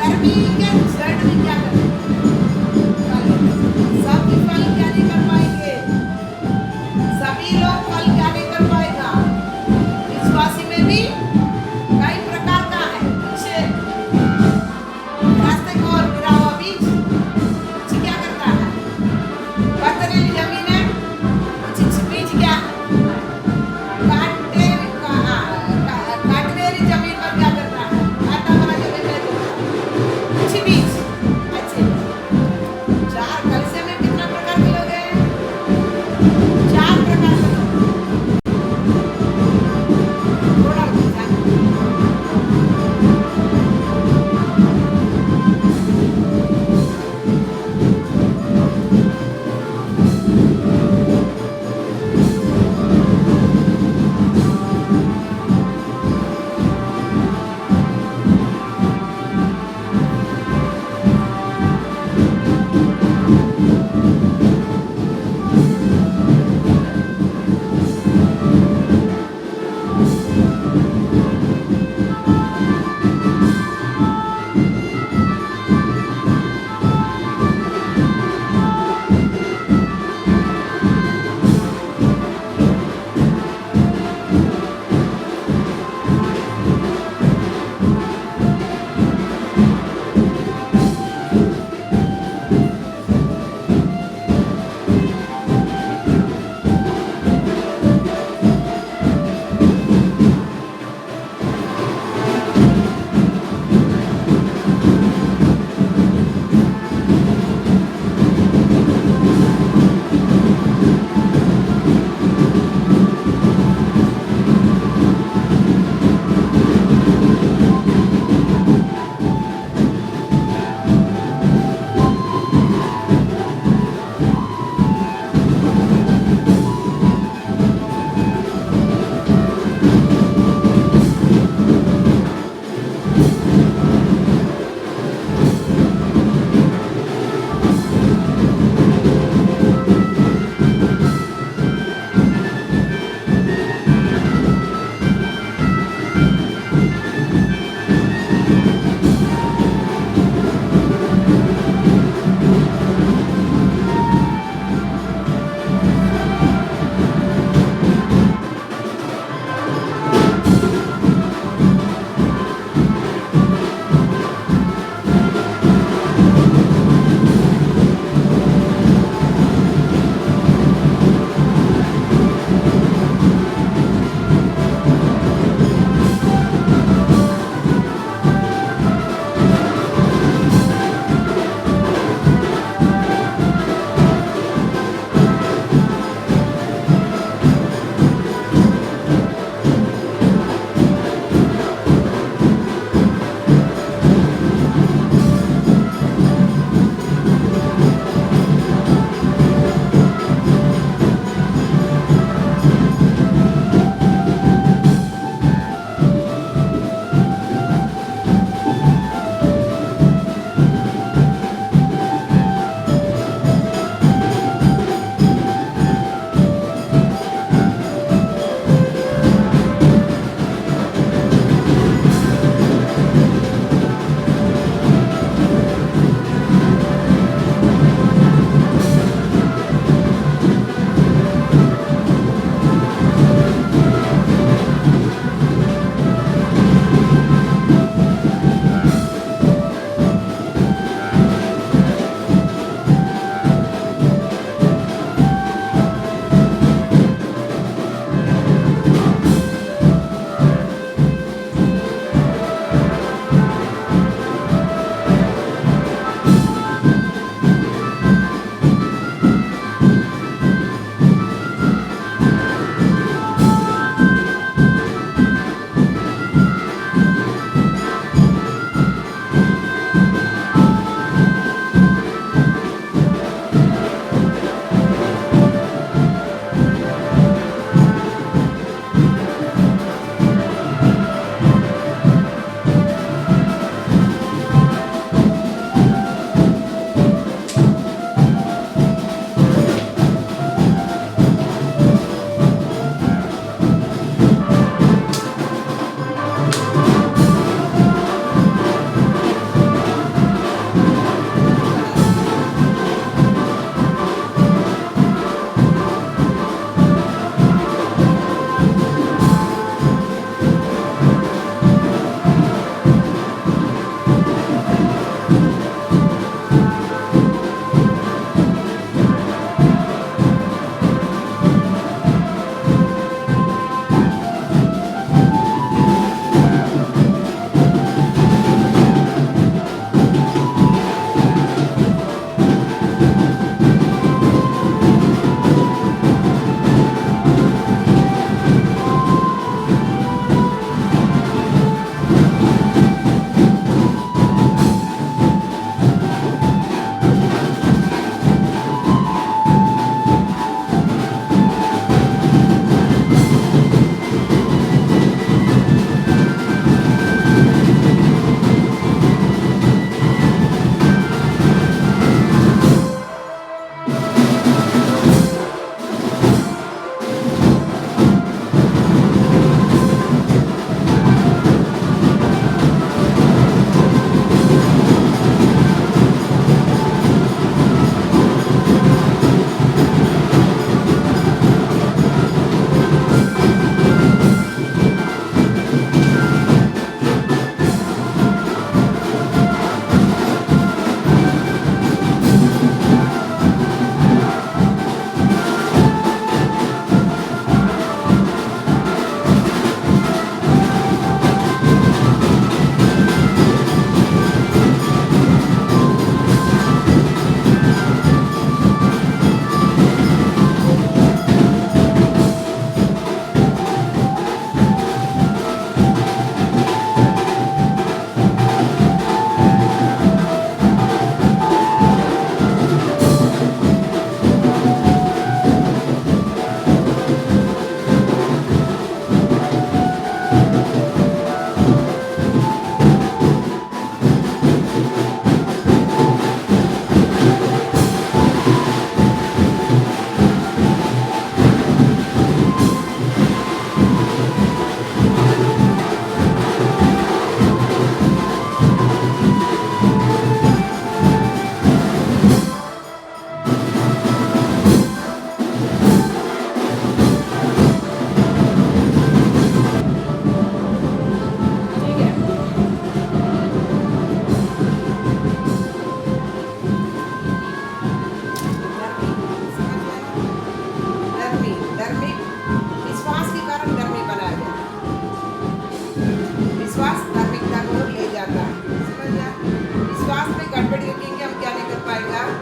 धर्मी के जड़ भी क्या कर सभी फल क्या नहीं कर पाएंगे? सभी लोग फल क्या नहीं कर पाएगा? विश्वासी में भी कई प्रकार का है। पीछे रास्ते को और गिरा हुआ बीज क्या करता है? पथरीली जमीन है, बीज क्या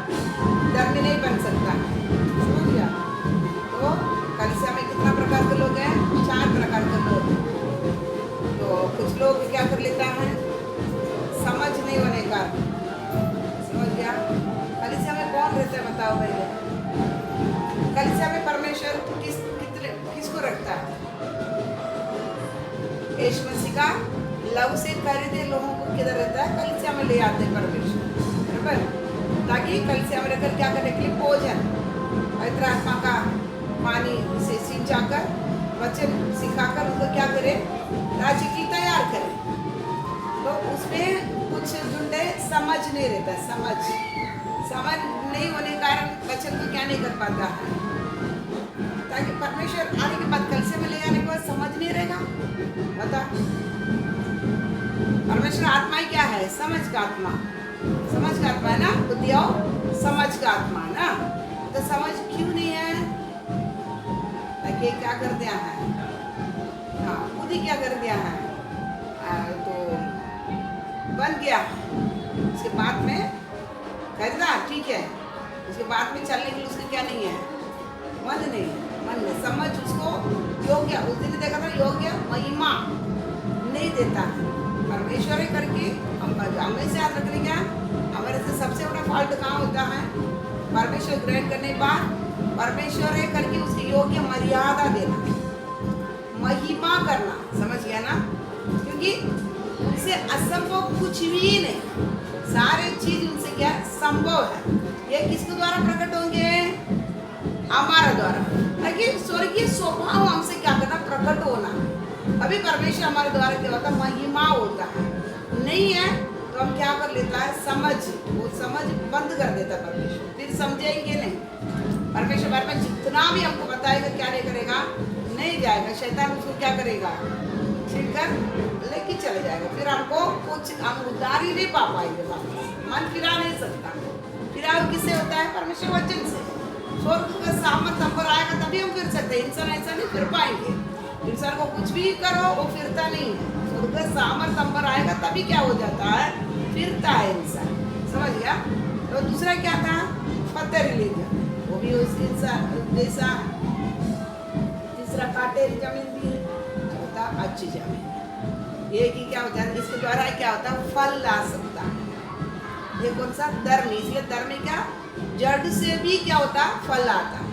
धर्मी नहीं बन सकता, समझ गया। तो कलिसिया में कितना प्रकार के लोग हैं? 4 प्रकार के लोग हैं। तो कुछ लोग क्या कर लेता है, समझ नहीं होने का, समझ गया। कलिसिया में कौन रहता है बताओ पहले? कलिसिया में परमेश्वर किसको रखता है? यीशु मसीह का लव से खरीदे लोगों को किधर रहता है? कलिसिया में ले आते हैं परमेश्वर, बराबर, ताकि कलिसिया में रहकर क्या करने के लिए? भोजन, पवित्र आत्मा का पानी से सिंचाकर, वचन सिखाकर उनको क्या करे? राज्य की तैयार करे। तो उसमें कुछ झुंडे समझ नहीं रहता, समझ नहीं होने के कारण वचन को क्या नहीं कर पाता है, ताकि परमेश्वर आने के बाद कलिसिया में ले आने के बाद समझ नहीं रहेगा। बता, परमेश्वर आत्मा ही क्या है? समझ का आत्मा, समझ का आत्मा है ना, बुद्धि और समझ का आत्मा है ना। तो समझ क्यों नहीं है? ताकि क्या कर दिया है, हाँ खुद ही क्या कर दिया है, तो बन गया, उसके बाद में खरीदा, ठीक है, उसके बाद में चलने के लिए उसका क्या नहीं है? मन नहीं, समझ उसको योग्य, उस दिन देखा था योग्य महिमा नहीं देता है। परमेश्वर ही करके हमें से याद रखने क्या, हमारे से सबसे बड़ा फॉल्ट कहाँ होता है? परमेश्वर ग्रहण करने के बाद परमेश्वर है करके उसकी योग्य मर्यादा देना, महिमा करना, समझ गया ना। क्योंकि उनसे असंभव कुछ भी नहीं, सारे चीज उनसे क्या संभव है। ये किसके द्वारा प्रकट होंगे? हमारा द्वारा, ताकि स्वर्गीय स्वभाव हमसे क्या करना? प्रकट होना। अभी परमेश्वर हमारे द्वारा क्या होता है? महिमा होता है। नहीं है तो हम क्या कर लेता है? समझ, वो समझ बंद कर देता परमेश्वर, फिर समझेंगे नहीं। परमेश्वर बारे में जितना भी हमको बताएगा क्या नहीं करेगा? नहीं जाएगा, शैतान उसको क्या करेगा? छिड़कर लेके चले जाएगा। फिर हमको कुछ हम उद्धार ही नहीं पा पाएंगे, मन फिरा नहीं सकता। फिरा किससे होता है? परमेश्वर वचन से। स्वर्ग का सामर्थ हम पर आएगा तभी हम फिर सकते हैं, इंसान ऐसा नहीं फिर पाएंगे। इंसान को कुछ भी करो वो फिरता नहीं है, स्वर्ग का सामर्थ हम पर आएगा तभी क्या हो जाता है? फिरता है इंसान, समझ गया। तो दूसरा क्या था? पत्थर रिलीजन, वो भी उसी जैसा। तीसरा काटे जमीन भी, चौथा अच्छी जमीन। ये कि क्या होता है? इसके द्वारा क्या होता है? फल ला सकता है। ये कौन सा? धर्मी, इसलिए धर्मी क्या? जड़ से भी क्या होता? फल आता है।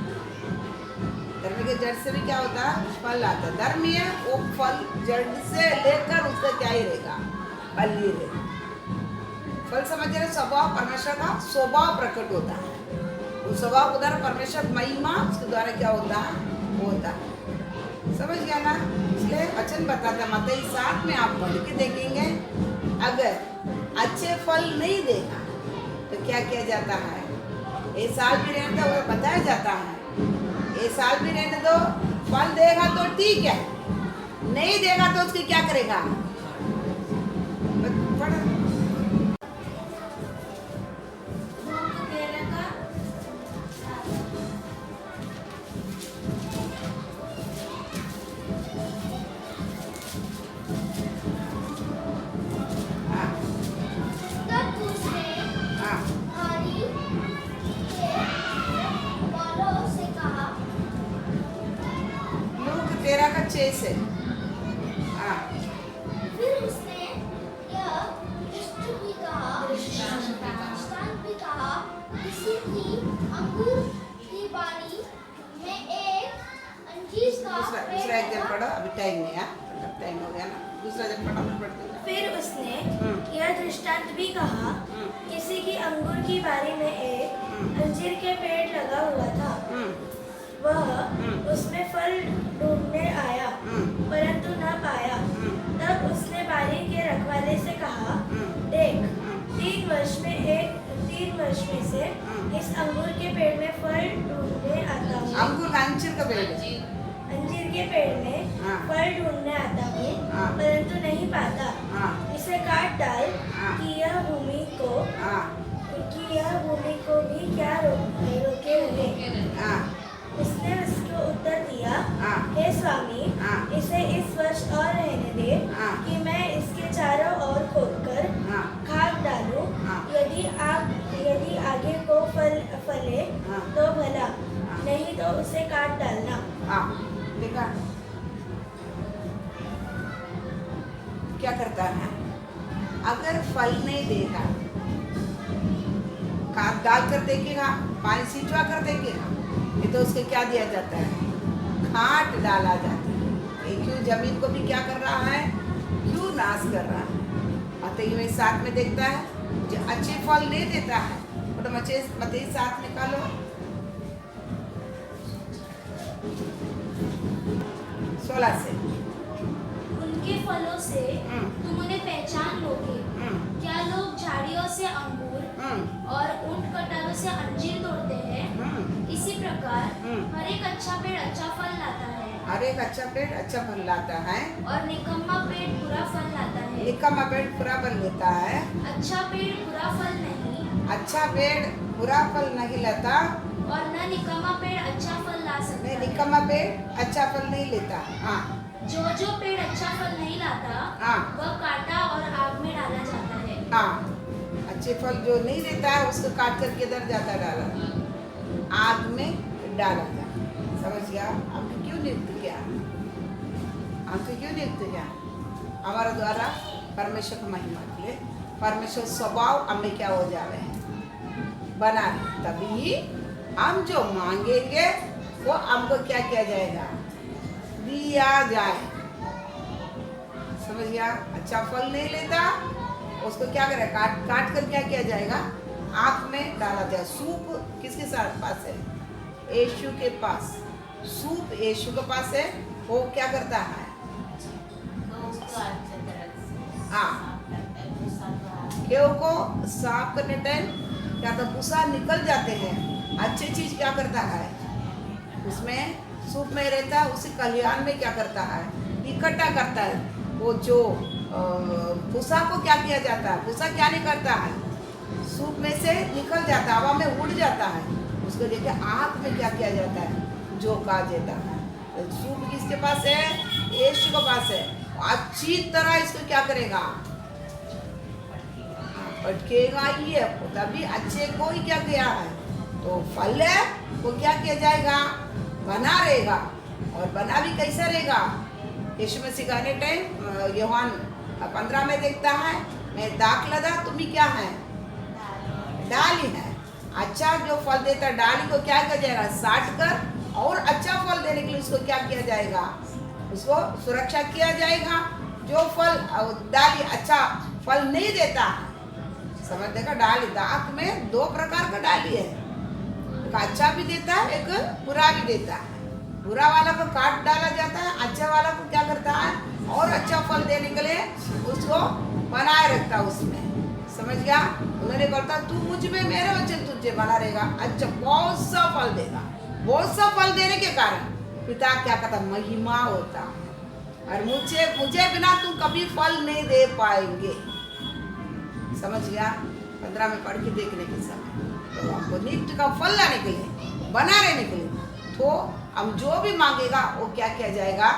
धर्मी के जड़ से भी क्या होता है? फल आता है। धर्मी है वो फल जड़ से लेकर उसका क्या ही रहेगा? फल ही रहेगा। फल समझ रहे? स्वभाव, परमेश्वर का स्वभाव प्रकट होता है। उस स्वभाव के द्वारा परमेश्वर महिमा उसके द्वारा क्या होता है? होता है, समझ गया ना। इसलिए वचन बताता है, मत्ती 7 में आप पढ़ के देखेंगे, अगर अच्छे फल नहीं देगा तो क्या किया जाता है? ये साल भी रहने दो, वो बताया जाता है, ये साल भी रहने दो, फल देगा तो ठीक है, नहीं देगा तो उसकी क्या करेगा? से फिर उसने यह दृष्टांत भी कहा, किसी की अंगूर की बारी में एक अंजीर का दूसरा एक जन पढ़ो, अभी टाइम नहीं है, टाइम हो गया ना। दूसरा जन पढ़ो, पढ़ते हैं। फिर उसने यह दृष्टांत भी कहा, किसी की अंगूर की बारी में एक अंजीर के पेड़ लगा हुआ था। वह उसमें फल ढूंढने आया, परंतु न पाया। तब उसने बारी के रखवाले से कहा, देख, 3 वर्ष में से इस अंगूर के पेड़ में फल ढूंढने आता हूँ। अंजीर का पेड़, अंजीर के पेड़ में फल ढूंढने आता हूँ, परंतु नहीं पाता। इसे काट डाल कि यह भूमि को भी क्या रोके रहे। उसने उसको उत्तर दिया, हे स्वामी, इसे इस वर्ष और रहने दे कि मैं इसके चारों ओर खोदकर खाद डालूं। यदि आगे को फल फले हाँ। तो भला, नहीं तो उसे काट डालना। हाँ, देखा क्या करता है? अगर फल नहीं देगा, काट डाल कर देखेगा, पानी सिंचवा कर देखेगा, ये तो उसके क्या दिया जाता है? काट डाला जाता है। ये क्यों जमीन को भी क्या कर रहा है? क्यों नाश कर रहा है? अतः में साथ में देखता है जो अच्छे फल नहीं देता है, तो मते साथ निकालो। 16 से उनके फलों से तुम उन्हें पहचान लोगे। क्या लोग झाड़ियों से अंगूर और ऊंट कटारों से अंजीर तोड़ते हैं? इसी प्रकार हर एक अच्छा पेड़ अच्छा फल लाता है, हर एक अच्छा पेड़ अच्छा फल लाता है, और निकम्मा पेड़ बुरा फल लाता है। निकम्मा पेड़ बुरा फल लेता है। अच्छा पेड़ बुरा फल नहीं, अच्छा पेड़ बुरा फल नहीं लाता, और न निकम्मा पेड़ अच्छा फल ला सकता नहीं है। निकम्मा पेड़ अच्छा फल नहीं लेता। हाँ जो जो पेड़ अच्छा फल नहीं लाता, हाँ। वह काटा और आग में डाला जाता है। हाँ, अच्छे फल जो नहीं देता है उसको काट कर किधर जाता डाला? आग में डाला जाता। समझ गया? आपने क्यों नियुक्त किया? आपने क्यों नियुक्त किया? हमारा द्वारा परमेश्वर को महिमा के लिए, परमेश्वर स्वभाव हमें क्या हो जावे बना, तभी हम जो मांगेंगे वो हमको क्या किया जाएगा? दिया जाए। समझ गया? अच्छा फल नहीं लेता, उसको क्या करे? काट कर क्या किया जाएगा? आग में डाला जाए। सूप किसके साथ पास है? यीशु के पास। सूप यीशु के पास है। वो क्या करता है? हाँ, गेहूं को साफ करने टाइम क्या तो भूसा निकल जाते हैं। अच्छी चीज क्या करता है? उसमें सूप में रहता है, उसी कल्याण में क्या करता है? इकट्ठा करता है। वो जो भूसा को क्या किया जाता है? भूसा क्या नहीं करता है? सूप में से निकल जाता है, हवा में उड़ जाता है। उसको देखे आग में क्या किया जाता है? जो का देता है। तो सूप किसके पास है? यीशु के पास है। अच्छी तरह इसको क्या करेगा? पटकेगा ही है, तभी अच्छे को ही क्या किया है? तो फल है वो क्या किया जाएगा? बना रहेगा। और बना भी कैसा रहेगा? यीशु में सिखाने टाइम यूहन्ना 15 में देखता है, मैं दाख लगा, तुम्हें क्या है? डाली है। अच्छा जो फल देता है डाली को क्या किया जाएगा? साट कर और अच्छा फल देने के लिए उसको क्या किया जाएगा? उसको सुरक्षा किया जाएगा। जो फल डाली अच्छा फल नहीं देता, समझ देगा? डाली दाख में 2 प्रकार का डाली है, एक अच्छा भी देता है, एक बुरा भी देता है। बुरा वाला को काट डाला जाता है, अच्छा वाला को क्या करता है? और अच्छा फल देने के लिए उसको बनाए रखता है उसमें। समझ गया? उन्होंने बोलता तू मुझ में, मेरे वचन तुझे बना रहेगा, अच्छा बहुत सा फल देगा। बहुत सा फल देने के कारण पिता क्या कहता? महिमा होता है। और मुझे बिना तुम कभी फल नहीं दे पाएंगे। समझ गया? 15 में पढ़ के देखने के समय तो हमको नित्य का फल लाने के लिए, बना रहने के लिए, तो हम जो भी मांगेगा वो क्या किया जाएगा?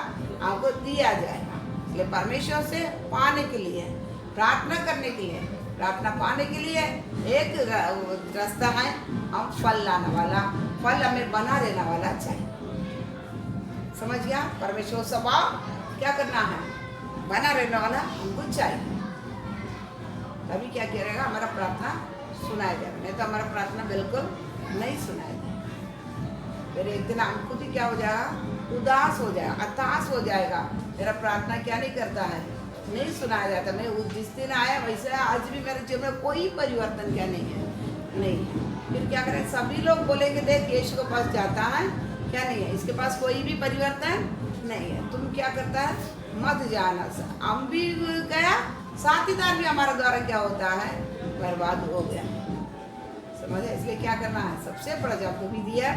हमको दिया जाएगा। इसलिए परमेश्वर से पाने के लिए, प्रार्थना करने के लिए, प्रार्थना पाने के लिए एक रास्ता है, हम फल लाने वाला, फल हमें बना रहने वाला चाहिए। समझ गया? परमेश्वर स्वभाव क्या करना है? बना रहने वाला हमको चाहिए। तभी क्या करेगा? हमारा प्रार्थना सुनाया जाएगा, नहीं तो हमारा प्रार्थना बिल्कुल नहीं सुनाया जाएगा। फिर एक दिन हम खुद ही क्या हो जाएगा? उदास हो जाएगा, हताश हो जाएगा। मेरा प्रार्थना क्या नहीं करता है? नहीं सुनाया जाता। मैं जिस दिन आया वैसे आज भी मेरे जीवन में कोई परिवर्तन क्या नहीं है, नहीं है। फिर क्या करें? सभी लोग बोलेंगे देख यीशु के पास जाता है, क्या नहीं है? इसके पास कोई भी परिवर्तन नहीं है। तुम क्या करता है? मत जाना। हम भी गया, साथीदार भी हमारा द्वारा क्या होता है? बर्बाद हो गया। समझे? इसलिए क्या करना है? सबसे बड़ा जब भी दिया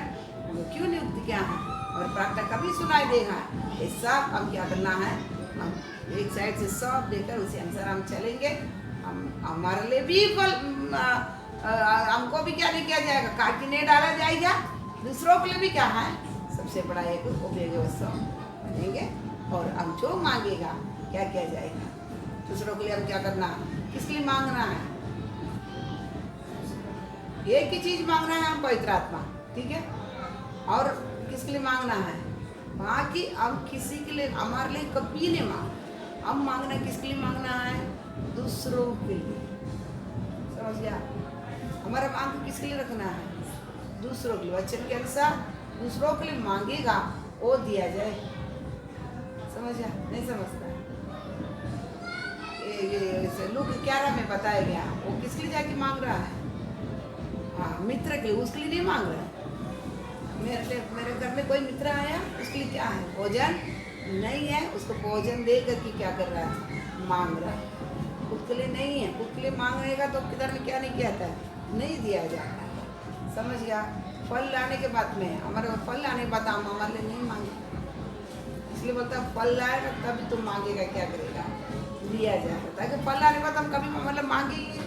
क्यों नियुक्त किया है? और प्रार्थना कभी सुनाई देगा। ये सब हम क्या करना है? हम एक साइड से सब देकर उसी अनुसार हम चलेंगे। हम हमारे लिए भी फल हमको भी क्या नहीं किया जाएगा? काट के नहीं डाला जाएगा। दूसरों के लिए भी क्या है? सबसे बड़ा एक उपयोगी वस्तु बनेंगे। और हम जो मांगेगा क्या किया जाएगा? दूसरों के लिए हम क्या करना? किसके लिए मांगना है? एक ही चीज मांगना है हम, पवित्र आत्मा, ठीक है। और किसके लिए मांगना है? बाकी हम किसी के लिए, हमारे लिए कभी नहीं मांगना। हम मांगना किसके लिए मांगना है? दूसरों के लिए। समझ गया? हमारा मांग किसके लिए रखना है? दूसरों के लिए। वचन के अनुसार दूसरों के लिए मांगेगा वो दिया जाए। समझ गया? नहीं समझता? ये लूक 11 में बताया गया, वो किसके लिए जाके मांग रहा है? हाँ, मित्र के लिए, उसके लिए नहीं मांग रहा है। मेरे घर में कोई मित्र आया, उसके लिए क्या है? भोजन नहीं है, उसको भोजन दे करके क्या कर रहा है? मांग रहा है। खुद के लिए नहीं है, खुद के लिए मांगेगा तो किधर में क्या नहीं किया था? नहीं दिया जाता है। समझ गया? फल लाने के बाद में, हमारे फल लाने के बाद हम हमारे लिए नहीं मांगे, इसलिए बोलता फल लाएगा तभी तुम मांगेगा, क्या करेगा? दिया जाएगा। ताकि फल लाने के बाद हम कभी मतलब मांगेंगे,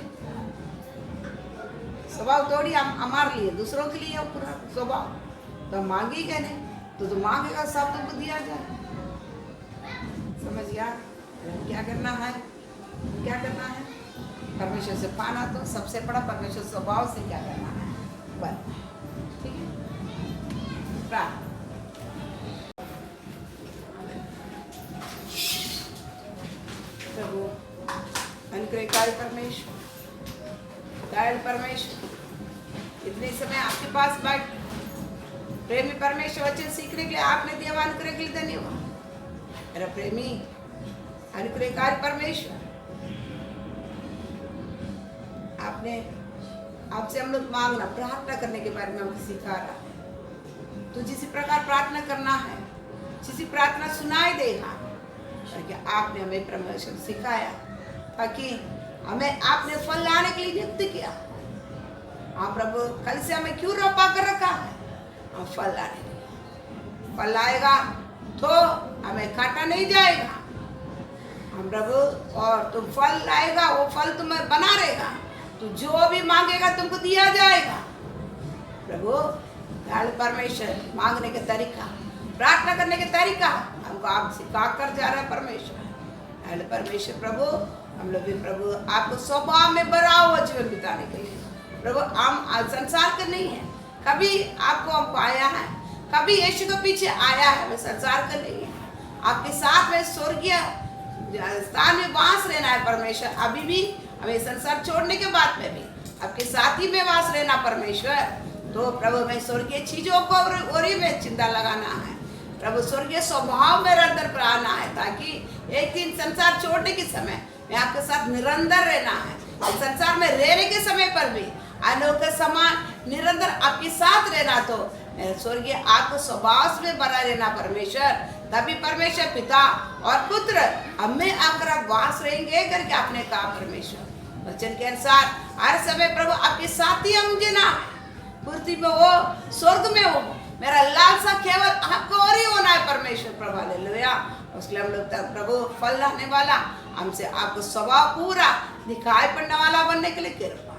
स्वभाव थोड़ी हमारे लिए, दूसरों के लिए पूरा स्वभाव, तो मांगेगा नहीं, तो मांगेगा सब तुमको दिया जाए। समझ गया? क्या करना है? क्या करना है? परमेश्वर से पाना, तो सबसे बड़ा परमेश्वर स्वभाव से क्या करना है? बस, ठीक है। प्रार्थना। प्रभु अनुग्रहकारी परमेश्वर, दयालु परमेश्वर, इतने समय आपके पास बैठ प्रेमी परमेश्वर वचन सीखने के लिए आपने दिया, अनुग्रह के लिए धन्यवाद। मेरा प्रेमी अनुग्रहकारी परमेश्वर, आपने आपसे हम लोग मांगना, प्रार्थना करने के बारे में हमको सिखा रहा है। तो जिस प्रकार प्रार्थना करना है, जिस प्रार्थना सुनाई देगा, क्योंकि आपने हमें परमेश्वर सिखाया, ताकि हमें आपने फल लाने के लिए नियुक्त किया। हाँ प्रभु, कल से हमें क्यों रोपा कर रखा है? हम फल लाने के लिए। फल लाएगा तो हमें काटा नहीं जाएगा। हम प्रभु, और तुम फल लाएगा, वो फल तुम्हें बना रहेगा, तो जो भी मांगेगा तुमको दिया जाएगा। प्रभु दयालु परमेश्वर, मांगने के तरीका, प्रार्थना करने के तरीका हमको आप सिखा कर जा रहा है परमेश्वर। दयालु परमेश्वर प्रभु, हम लोग भी प्रभु आपको स्वभाव में भरा हुआ जीवन बिताने के लिए प्रभु, हम संसार के नहीं है, कभी आपको हम पाया है, कभी यीशु के पीछे आया है, हमें संसार का नहीं है। आपके साथ में स्वर्गीय स्थान में वास रहना है परमेश्वर। अभी भी हमें संसार छोड़ने के बाद में भी आपके साथ ही में वास रहना परमेश्वर। तो प्रभु में स्वर्गीय चीजों को और ही में चिंता लगाना है प्रभु, स्वर्गीय स्वभाव में निरंतर पर आना है, ताकि एक दिन संसार छोड़ने के समय में आपके साथ निरंतर रहना है। संसार में रहने के समय पर भी अनोखे समान निरंतर आपके साथ रहना, तो स्वर्गीय आपको स्वभाव में बना रहना परमेश्वर। तभी परमेश्वर पिता और पुत्र हमें आकर आप वास रहेंगे करके आपने कहा परमेश्वर। वचन के अनुसार हर समय प्रभु आपके साथ ही हम जीना है, पृथ्वी में हो, स्वर्ग में हो। मेरा लालसा केवल आपको और ही होना है परमेश्वर प्रभु। हालेलुया। उसके लिए हम लोग प्रभु फल लाने वाला, हमसे आपको स्वभाव पूरा दिखाई पड़ने वाला बनने के लिए कृपा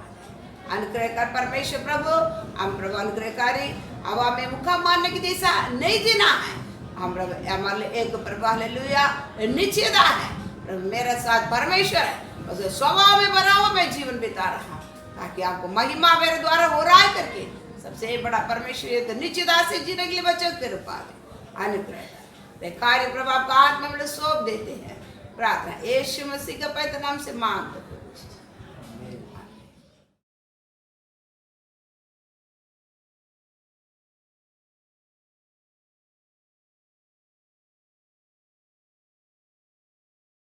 अनुग्रह कर परमेश्वर प्रभु। हम प्रभु अनुग्रहकारी, हवा में मुखा मारने की दिशा नहीं जीना है। हम प्रभु हमारे लिए एक प्रभु हालेलुया निश्चिता है प्रभु, मेरे साथ परमेश्वर है, उसके स्वभाव में बना हुआ मैं जीवन बिता रहा, ताकि आपको महिमा मेरे द्वारा हो रहा है करके सबसे बड़ा परमेश्वर ये तो निश्चिता से जीने के लिए बच्चों के रूपा में अनुग्रह कार्य प्रभाव का हाथ में सौंप देते हैं। प्रार्थना यीशु मसीह के पवित्र नाम से मांग